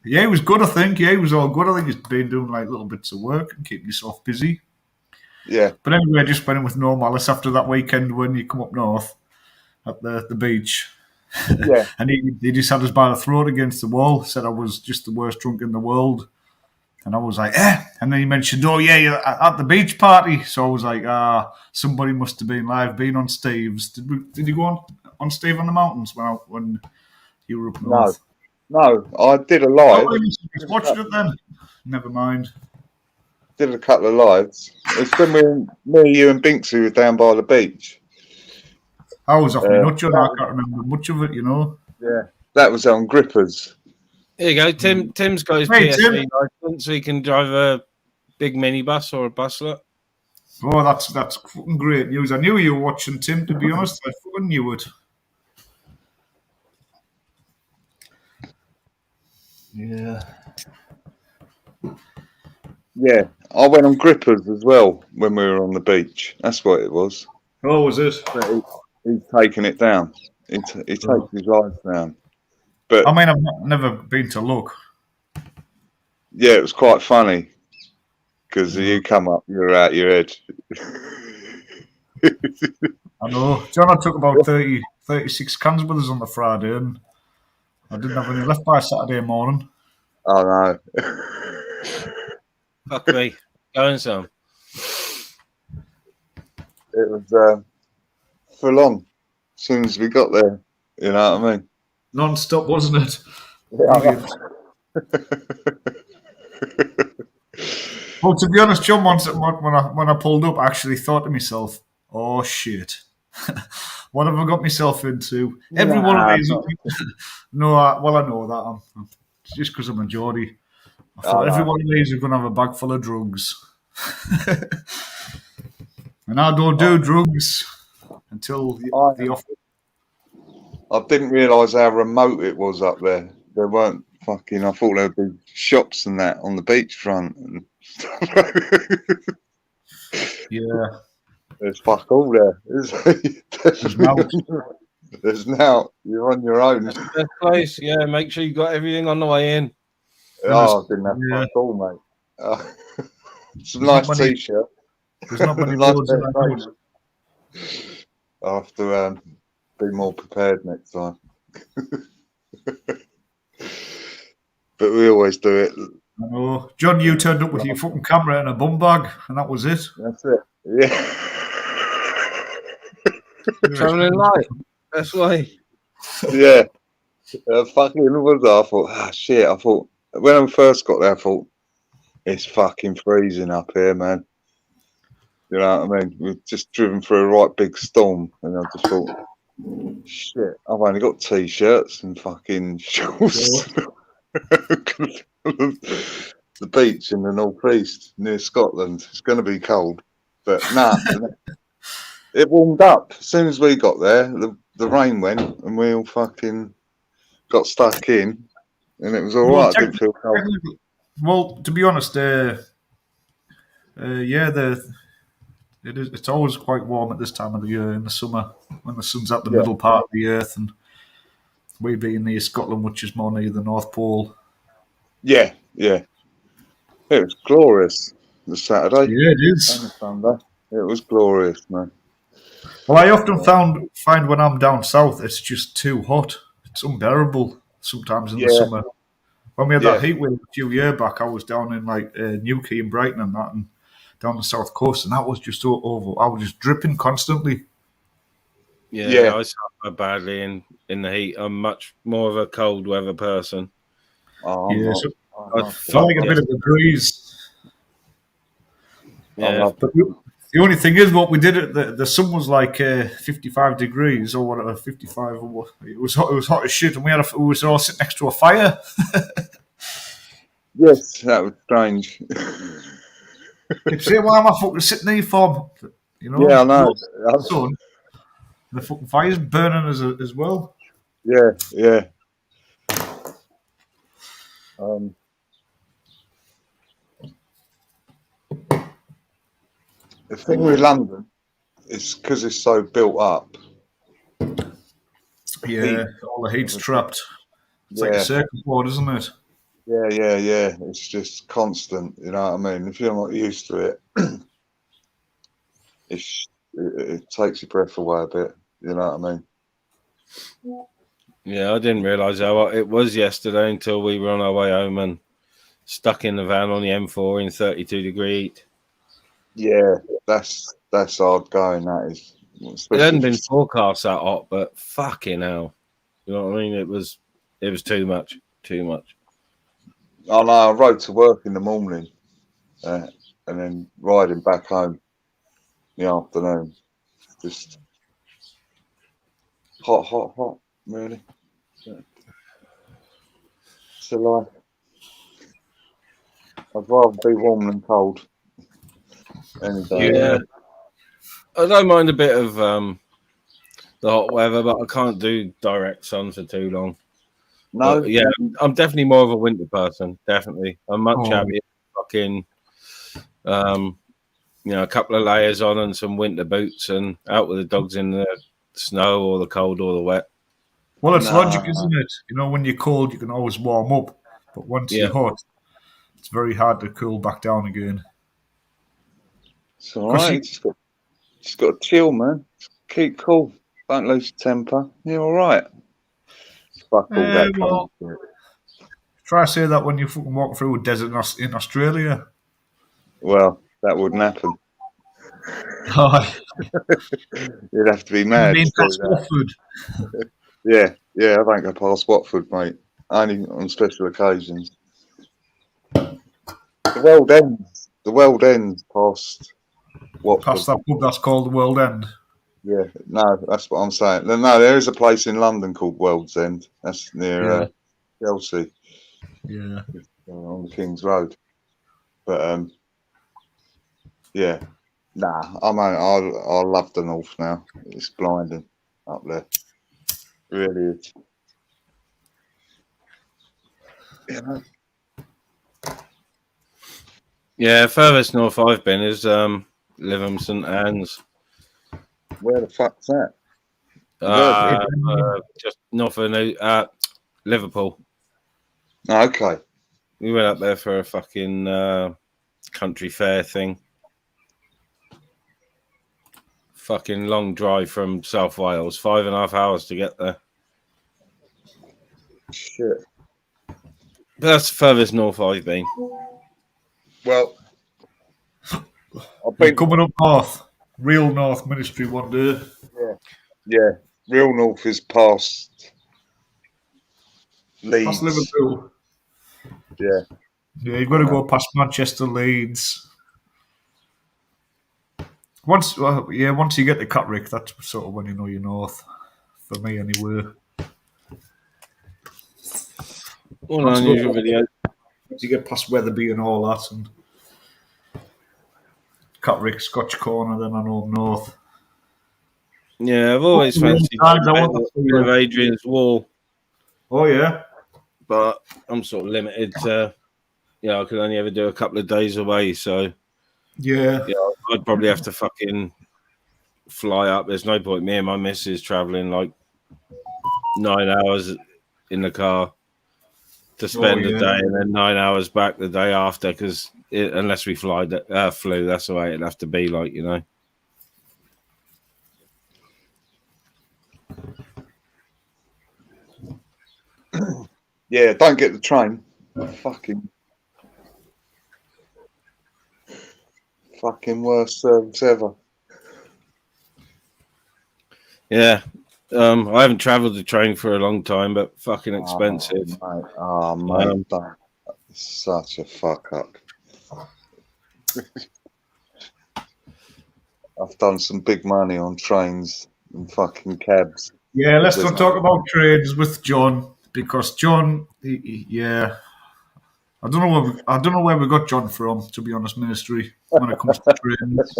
Yeah, he was good, I think. Yeah, he was all good. I think he's been doing like little bits of work and keeping himself busy. Yeah. But anyway, I just went in with no malice after that weekend when you come up north at the beach. Yeah. And he just had us by the throat against the wall, said I was just the worst drunk in the world. And I was like, And then he mentioned, oh, yeah, you're at the beach party. So I was like, somebody must have been live, been on Steve's. Did you go on Steve on the Mountains when you were up north? No, I did a live. Oh, you just watched it then? Never mind. Did a couple of lives. It's when me, you and Binksy were down by the beach. I was off my nut, John. I can't remember much of it, Yeah. That was on Grippers. There you go. Tim's got his PSV license, so he can drive a big minibus or a buslet. Oh, that's fucking great news. I knew you were watching, Tim, to be honest. I fucking knew it. Yeah. Yeah. I went on Grippers as well when we were on the beach. That's what it was. Oh, was it? He's taking it down. He takes his lives down. But I mean, I've never been to look. Yeah, it was quite funny because you come up, you're out your head. I know. John, I took about 36 cans with us on the Friday and I didn't have any left by Saturday morning. Oh, no. Fuck me. Going some. It was full on as soon as we got there. You know what I mean? Non-stop, wasn't it? Yeah. Well, to be honest, John, once when I pulled up, I actually thought to myself, "Oh shit, what have I got myself into?" Every one of these. No, I know that. It's just because I'm a Geordie. I thought every one of these is going to have a bag full of drugs, and I don't do drugs until the offer. I didn't realise how remote it was up there. There weren't fucking. I thought there'd be shops and that on the beachfront. And yeah, there's fuck all there. There's now. You're on your own. Best place, yeah. Make sure you got everything on the way in. Oh, I didn't have fuck all, mate. Some nice t-shirt. There's not many roads in that house. I'll have to be more prepared next time. But we always do it. I know. John, you turned up with your fucking camera and a bum bag, and that was it. That's it. Yeah. Travelling light. That's why. Yeah. Fucking was. I thought, shit. I thought when I first got there, I thought it's fucking freezing up here, man. You know what I mean? We've just driven through a right big storm, and I just thought, shit, I've only got t-shirts and fucking shorts. The beach in the northeast near Scotland. It's going to be cold, but nah, it warmed up as soon as we got there. The rain went, and we all fucking got stuck in, and it was all right. I didn't feel cold. Well, to be honest, it's always quite warm at this time of the year in the summer when the sun's at the middle part of the earth, and we being near Scotland, which is more near the North Pole. Yeah. It was glorious. The Saturday. Yeah, it is. And the Sunday. It was glorious, man. Well, I often find when I'm down south, it's just too hot. It's unbearable sometimes in the summer. When we had that heat wave a few years back, I was down in like Newquay and Brighton and that, and down the south coast, and that was just so over. I was just dripping constantly. Yeah. I suffer badly in the heat. I'm much more of a cold weather person. Oh, I like a bit of a breeze. Yeah. But the only thing is, what we did the sun was like 55 degrees or whatever, 55. Or what, it was hot as shit, and we was all sitting next to a fire. Yes, that was strange. You say, why am I fucking sitting here for? You know? Yeah, I know. Sun, the fucking fire's burning as well. Yeah. The thing with London is because it's so built up. Yeah, all the heat's trapped. It's like a circuit board, isn't it? Yeah. It's just constant. You know what I mean? If you're not used to it, it takes your breath away a bit. You know what I mean? Yeah, I didn't realise how hot it was yesterday until we were on our way home and stuck in the van on the M4 in 32 degree heat. Yeah, that's hard going. That is. It hadn't been forecast that hot, but fucking hell, you know what I mean? It was too much. I know. I rode to work in the morning, and then riding back home in the afternoon. Just hot, really. It's a life. I'd rather be warm than cold. Any day. Yeah. I don't mind a bit of the hot weather, but I can't do direct sun for too long. No. But, yeah, I'm definitely more of a winter person. Definitely, I'm much happier. Fucking, a couple of layers on and some winter boots and out with the dogs in the snow or the cold or the wet. Well, it's logic, isn't it? You know, when you're cold, you can always warm up, but once you're hot, it's very hard to cool back down again. It's all right. Just got to chill, man. Just keep cool. Don't lose your temper. You're all right. Fuck all that. Well, try to say that when you fucking walk through a desert in Australia. Well, that wouldn't happen. You'd have to be mad. Being past Watford. Yeah, I don't go past Watford, mate. Only on special occasions. The world ends past Watford. Past that pub that's called the World End. Yeah, no, that's what I'm saying. No, there is a place in London called World's End. That's near Chelsea. Yeah. On the King's Road. But I love the north now. It's blinding up there. It really is. Yeah, furthest north I've been is Lytham St Anne's. Where the fuck's that? Just north of Liverpool. Okay. We went up there for a fucking country fair thing. Fucking long drive from South Wales, 5.5 hours to get there. Shit. But that's the furthest north I've been. Well, I've been coming up north, real north ministry one day. Yeah. Real north is past Leeds. Past Liverpool. Yeah. Yeah, you've got to go past Manchester, Leeds. Once you get to Catterick, that's sort of when you know you're north. For me, anyway. All Once unusual video. you get past Weatherby and all that, and Catterick, Scotch Corner, then I know north. Yeah, I've always Oh, yeah, fancied I a want to see bit of you. Adrian's Wall, Oh yeah, but I'm sort of limited to, I can only ever do a couple of days away. So, yeah. I'd probably have to fucking fly up. There's no point me and my missus traveling like 9 hours in the car to spend a day and then 9 hours back the day after, because unless we flew, that's the way it'd have to be, like, Yeah, don't get the train. Fucking worst service ever. Yeah. I haven't travelled the train for a long time, but fucking expensive. Oh, mate, that's such a fuck up. I've done some big money on trains and fucking cabs. Yeah, let's not talk about trains with John, because John, yeah, I don't know where we got John from, to be honest, Ministry, when it comes to trains.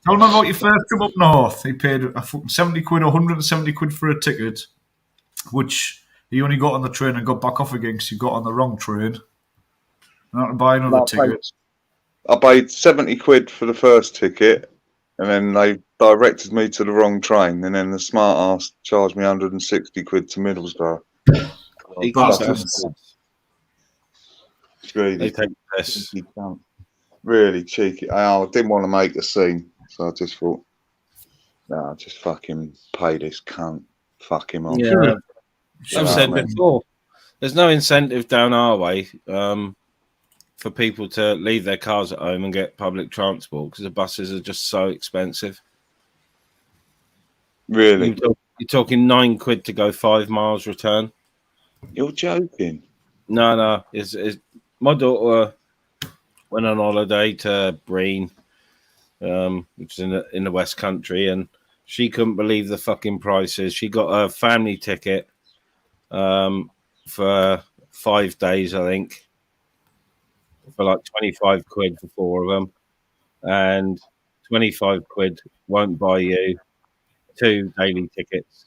Tell him about your first trip up north. He paid a fucking 70 quid, 170 quid for a ticket, which he only got on the train and got back off again because he got on the wrong train. And I had to buy another ticket. I paid 70 quid for the first ticket, and then they directed me to the wrong train, and then the smart ass charged me 160 quid to Middlesbrough. They take this. Really cheeky. I didn't want to make a scene, so I just thought, I'll just fucking pay this cunt. Fuck him off. Yeah, I've said before, there's no incentive down our way for people to leave their cars at home and get public transport, because the buses are just so expensive. Really? You're talking 9 quid to go 5 miles return. You're joking? No. It's my daughter went on holiday to Breen, which is in the West Country, and she couldn't believe the fucking prices. She got a family ticket for 5 days, I think, for like 25 quid for 4 of them, and 25 quid won't buy you 2 daily tickets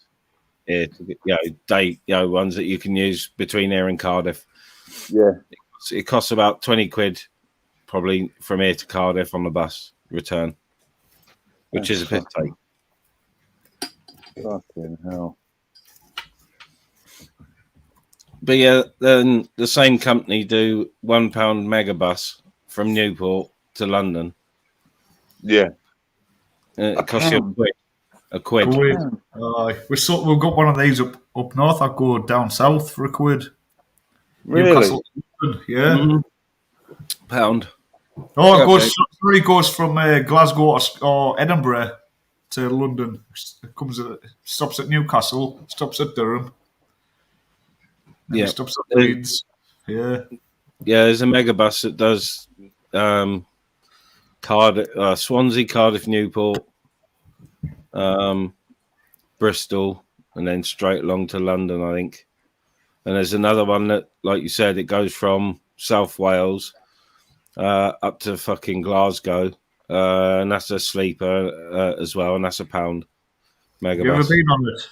here to ones that you can use between here and Cardiff. Yeah, it costs about 20 quid probably from here to Cardiff on the bus return, which is a piss take. Fucking hell. But yeah, then the same company do £1 megabus from Newport to London. Yeah. It costs you a quid. We've got one of these up north. I go down south for a quid. Really? Newcastle, yeah. £1. Oh, it goes from Glasgow or Edinburgh to London. It stops at Newcastle, stops at Durham. Yeah, stops at Leeds. Yeah. Yeah, there's a megabus that does Cardiff, Swansea, Cardiff, Newport, Bristol, and then straight along to London, I think. And there's another one that, like you said, it goes from South Wales up to fucking Glasgow, and that's a sleeper as well, and that's £1 megabus. You ever been on it?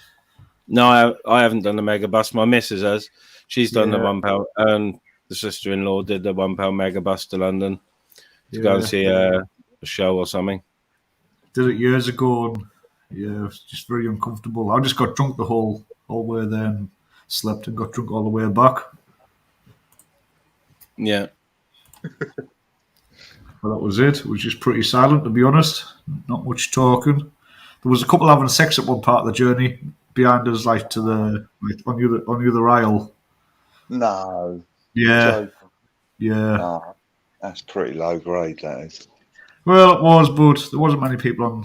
No, I haven't done the megabus. My missus has. She's done the £1, and the sister-in-law did the £1 megabus to London to go and see a show or something. Did it years ago, and it was just very uncomfortable. I just got drunk the whole way there and slept and got drunk all the way back. Yeah. Well, that was it. It was just pretty silent, to be honest. Not much talking. There was a couple having sex at one part of the journey behind us, on the other aisle. No. Yeah. Yeah. No, that's pretty low grade, that is. Well, it was, but there wasn't many people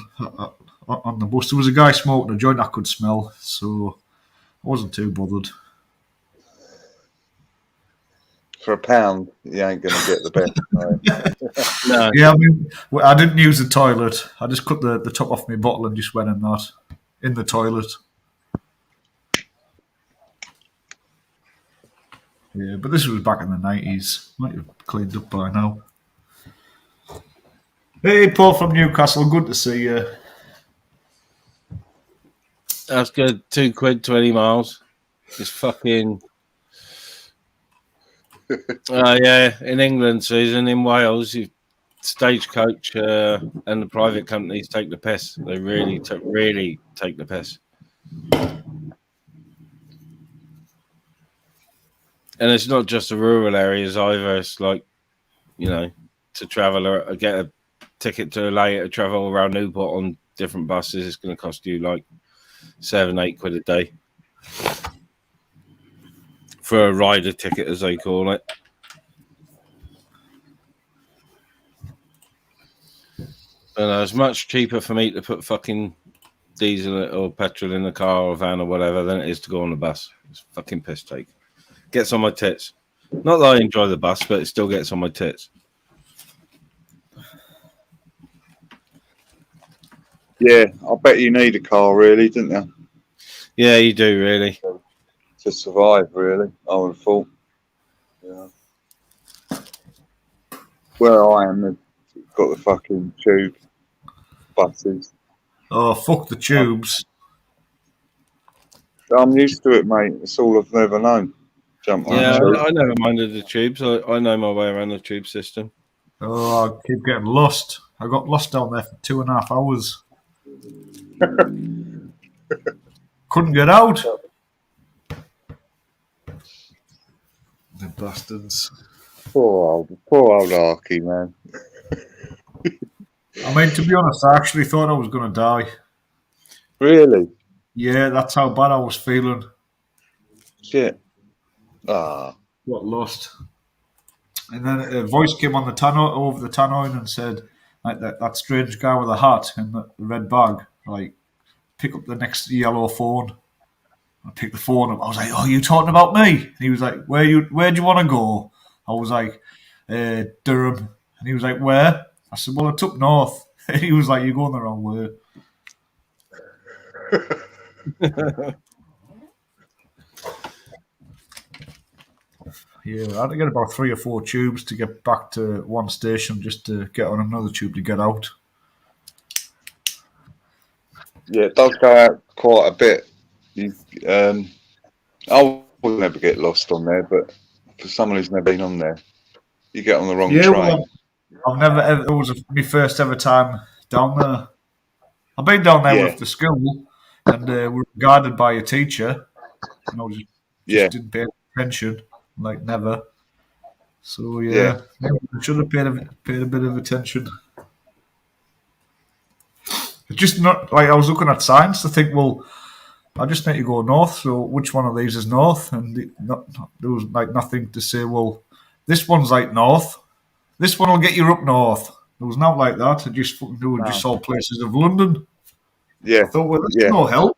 on the bus. There was a guy smoking a joint I could smell, so I wasn't too bothered. for a pound, you ain't going to get the best. No. Yeah, I mean, I didn't use the toilet. I just cut the top off my bottle and just went in that in the toilet. Yeah, but this was back in the 90s. Might have cleaned up by now. Hey, Paul from Newcastle. Good to see you. That's good. £2, 20 miles. Just fucking. Yeah, in England, Susan, in Wales, you stagecoach and the private companies take the piss. They really take the piss. And it's not just the rural areas either. It's like, you know, to travel or get a ticket to to travel around Newport on different buses. It's going to cost you like £7-8 a day for a rider ticket, as they call it. And it's much cheaper for me to put fucking diesel or petrol in the car or van or whatever than it is to go on the bus. It's fucking piss take. Gets on my tits. Not that I enjoy the bus, but it still gets on my tits. Yeah, I bet you need a car, really, didn't you? Yeah, you do, really. To survive, really, I would have thought. Yeah. Where I am, they've got the fucking tube buses. Oh, fuck the tubes. I'm used to it, mate. It's all I've never known. Jump on Yeah, the tube. I never minded the tubes. I know my way around the tube system. Oh, I keep getting lost. I got lost down there for 2.5 hours. Couldn't get out. The bastards. Poor old Arky, man. I mean, to be honest, I actually thought I was going to die. Really? Yeah, that's how bad I was feeling. Shit. Ah. Got lost. And then a voice came on the tannoy over the tannoy and said, like that strange guy with a hat and the red bag, like, pick up the next yellow phone. I picked the phone up. I was like, "Oh, you talking about me?" And he was like, "Where do you want to go?" I was like, "Durham." And he was like, "Where?" I said, "Well, it's up north." And he was like, "You're going the wrong way." Yeah, I had to get about 3 or 4 tubes to get back to one station just to get on another tube to get out. Yeah, it does go out quite a bit. I would never get lost on there, but for someone who's never been on there, you get on the wrong train. Well, I've never ever. It was my first ever time down there. I've been down there with the school, and we were guided by a teacher, and I just didn't pay attention, like never. So maybe I should have paid a bit of attention. It's just not like I was looking at signs to think, well, I just need to go north. So which one of these is north? And there was like nothing to say. Well, this one's like north. This one will get you up north. There was not like that. Just all places of London. Yeah. I thought, well, that's no help.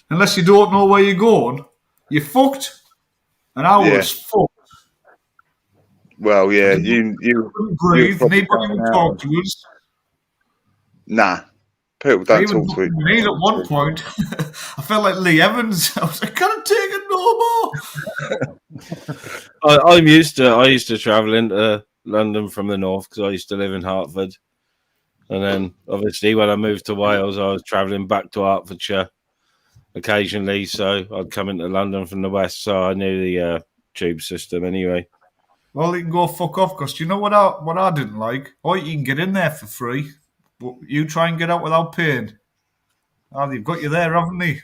Unless you don't know where you're going, you're fucked. And I was fucked. Well, yeah, you couldn't breathe. Nobody would talk to us. Nah. People don't talk to each other. At one point, I felt like Lee Evans. I was like, I can't take it no more. I used to travel into London from the north because I used to live in Hertford. And then, obviously, when I moved to Wales, I was travelling back to Hertfordshire occasionally. So I'd come into London from the west. So I knew the tube system anyway. Well, you can go fuck off because you know what I didn't like? Oh, you can get in there for free, but you try and get out without paying. Oh, they've got you there, haven't they?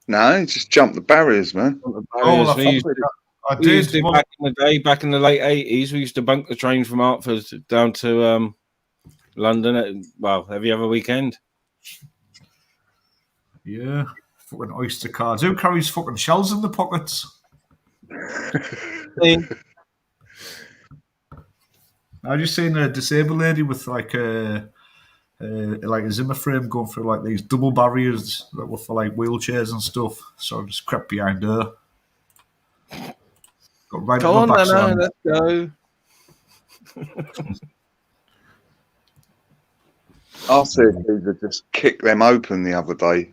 No, you just jump the barriers, man. I did. Back in the day, back in the late 80s, we used to bunk the train from Hertford down to London. Every other weekend. Yeah, fucking Oyster cards. Who carries fucking shells in the pockets? I just seen a disabled lady with like a Zimmer frame going through like these double barriers that were for like wheelchairs and stuff. So I just crept behind her. Got right Come up on, my Nana, backside. let's go. I see if Caesar just kicked them open the other day.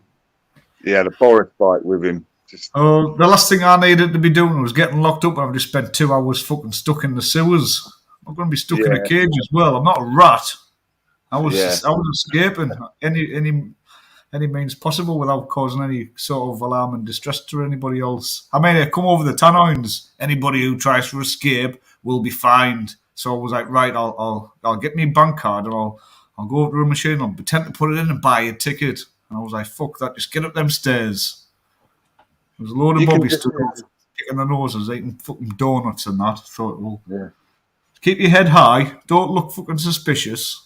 He had a Boris fight with him. Just Oh, the last thing I needed to be doing was getting locked up, and I've just spent 2 hours fucking stuck in the sewers. I'm going to be stuck in a Yeah. cage as well. I'm not a rat. I was Yeah. escaping any means possible without causing any sort of alarm and distress to anybody else. I mean, I come over the Tannines. Anybody who tries to escape will be fined. So I was like, right, I'll get me a bank card and I'll go over to a machine, I'll pretend to put it in and buy a ticket. And I was like, fuck that, just get up them stairs. There was a load of You can bobbies just- stood up, kicking their noses, eating fucking donuts and that. I thought, well, Yeah. keep your head high, don't look fucking suspicious.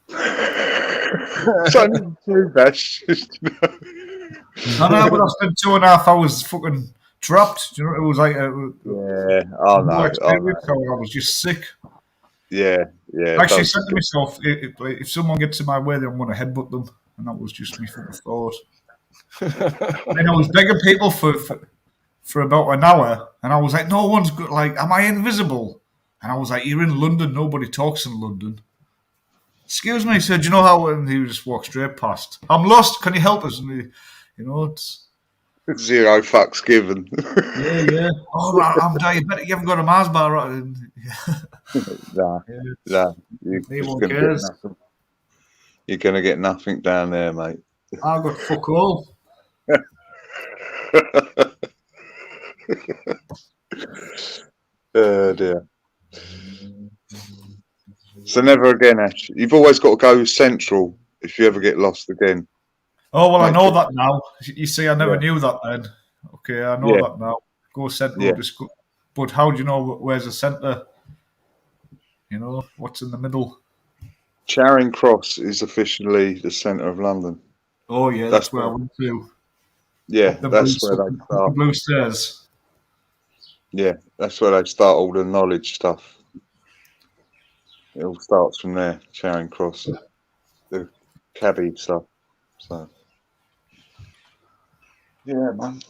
It's only two bashes. I know, but I spent 2.5 hours fucking trapped. Do you know, it was like Yeah. a Oh new no. experience. I was just sick. Yeah. Yeah. I actually that's- said to myself, if someone gets in my way, then I'm going to headbutt them. And that was just me fucking thought. And I was begging people for about an hour, and I was like, no one's good. Like, am I invisible? And I was like, you're in London. Nobody talks in London. Excuse me, he said, you know how? And he just walked straight past. I'm lost. Can you help us? And he, it's 0 fucks given. yeah. Oh, I'm diabetic. You haven't got a Mars bar, right? Nah. He You're won't gonna get cares. nothing. You're gonna get nothing down there, mate. I got fuck all. Oh dear. So never again, Ash. You've always got to go central if you ever get lost again. Oh, well, I know Like- that now. You see, I never Yeah. knew that then. Okay, I know Yeah. that now. Go central. Yeah. Just go. But how do you know where's the centre? You know, what's in the middle? Charing Cross is officially the centre of London. Oh, yeah, That's that's where I where- went to. Yeah, The that's blue, where they the start. blue stairs. Yeah, that's where they start all the knowledge stuff. It all starts from there, Charing Cross, the cabbie stuff. So, yeah, man.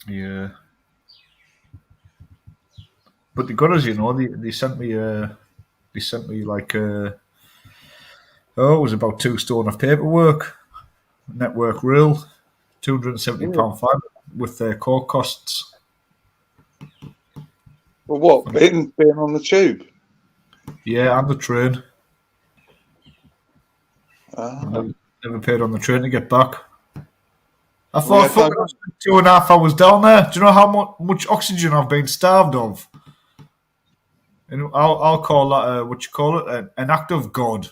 Yeah. But the gunners, you know, they sent me like it was about 2 stone of paperwork, network rule, £270 fine with their core costs. Well, what? Being on the tube? Yeah, and the train. Ah. Never paid on the train to get back. I Well, yeah, thought, fucking, I spent 2.5 hours down there. Do you know how much oxygen I've been starved of? And I'll call that what you call it, an act of God.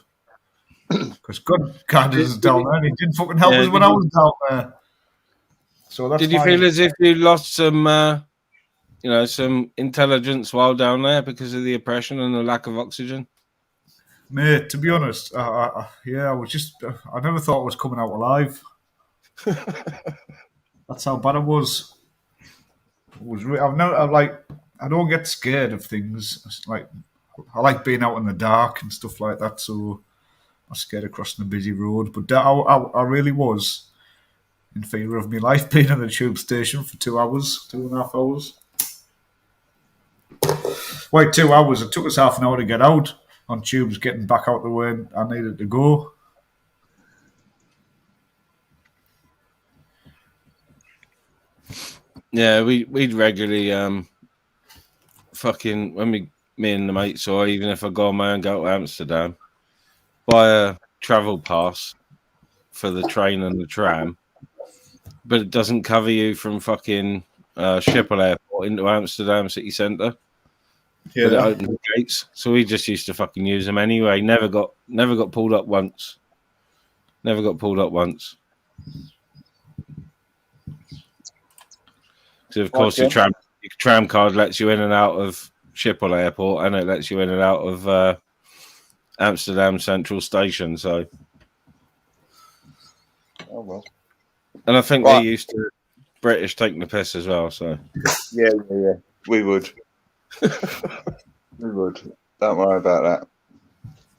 Because God guided us down there, and He didn't fucking help Yeah, us when I was down there. So that's Did you why- feel as if you lost some, some intelligence while down there because of the oppression and the lack of oxygen? Mate, to be honest, I was just, I never thought I was coming out alive. That's how bad it was. I don't get scared of things. It's like, I like being out in the dark and stuff like that, so I'm scared of crossing a busy road. But I really was in fear of my life being in the tube station for 2 hours, 2.5 hours. Wait, 2 hours. It took us half an hour to get out on tubes, getting back out the way I needed to go. Yeah, we'd regularly fucking when me and the mates, or even if I go on my own, go to Amsterdam, buy a travel pass for the train and the tram, but it doesn't cover you from fucking Schiphol Airport into Amsterdam city centre. But it opened the gates, so we just used to fucking use them anyway. Never got pulled up once. Never got pulled up once. So of course your tram card lets you in and out of Schiphol Airport, and it lets you in and out of Amsterdam Central Station. So, Oh well. and I think Right. they used to British taking the piss as well. So Yeah. We would. We would. Don't worry about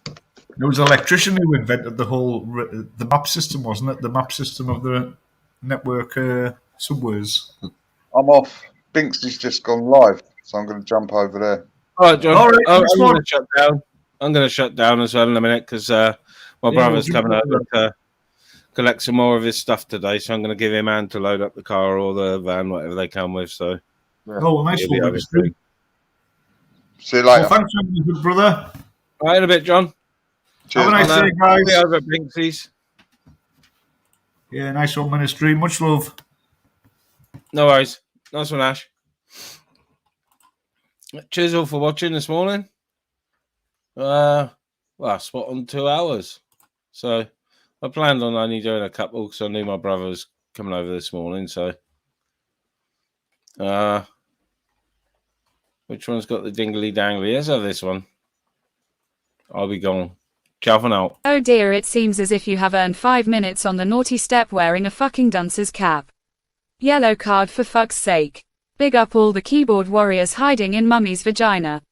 that. There was an electrician who invented the whole the map system, wasn't it? The map system of the network Subways. I'm off. Binksy's just gone live, so I'm going to jump over there. All right, John. All right, I'm next going one. to shut down. I'm going to shut down as well in a minute because my brother's we'll coming jump over to collect some more of his stuff today. So I'm going to give him a hand to load up the car or the van, whatever they come with. So Oh, well, nice he'll be one, over Ministry. soon. See you Well, later. thanks for having me, good brother. All right, in a bit, John. Cheers. Have a nice And, day, guys. I'll be over at Binksy's. Yeah, nice one, Ministry. Much love. No worries. Nice one, Ash. Cheers all for watching this morning. Well, spot on 2 hours. So I planned on only doing a couple because I knew my brother was coming over this morning. So which one's got the dingly dangly? Let's have this one. I'll be gone. Ciao for now. Oh dear, it seems as if you have earned 5 minutes on the naughty step wearing a fucking dunce's cap. Yellow card for fuck's sake. Big up all the keyboard warriors hiding in mummy's vagina.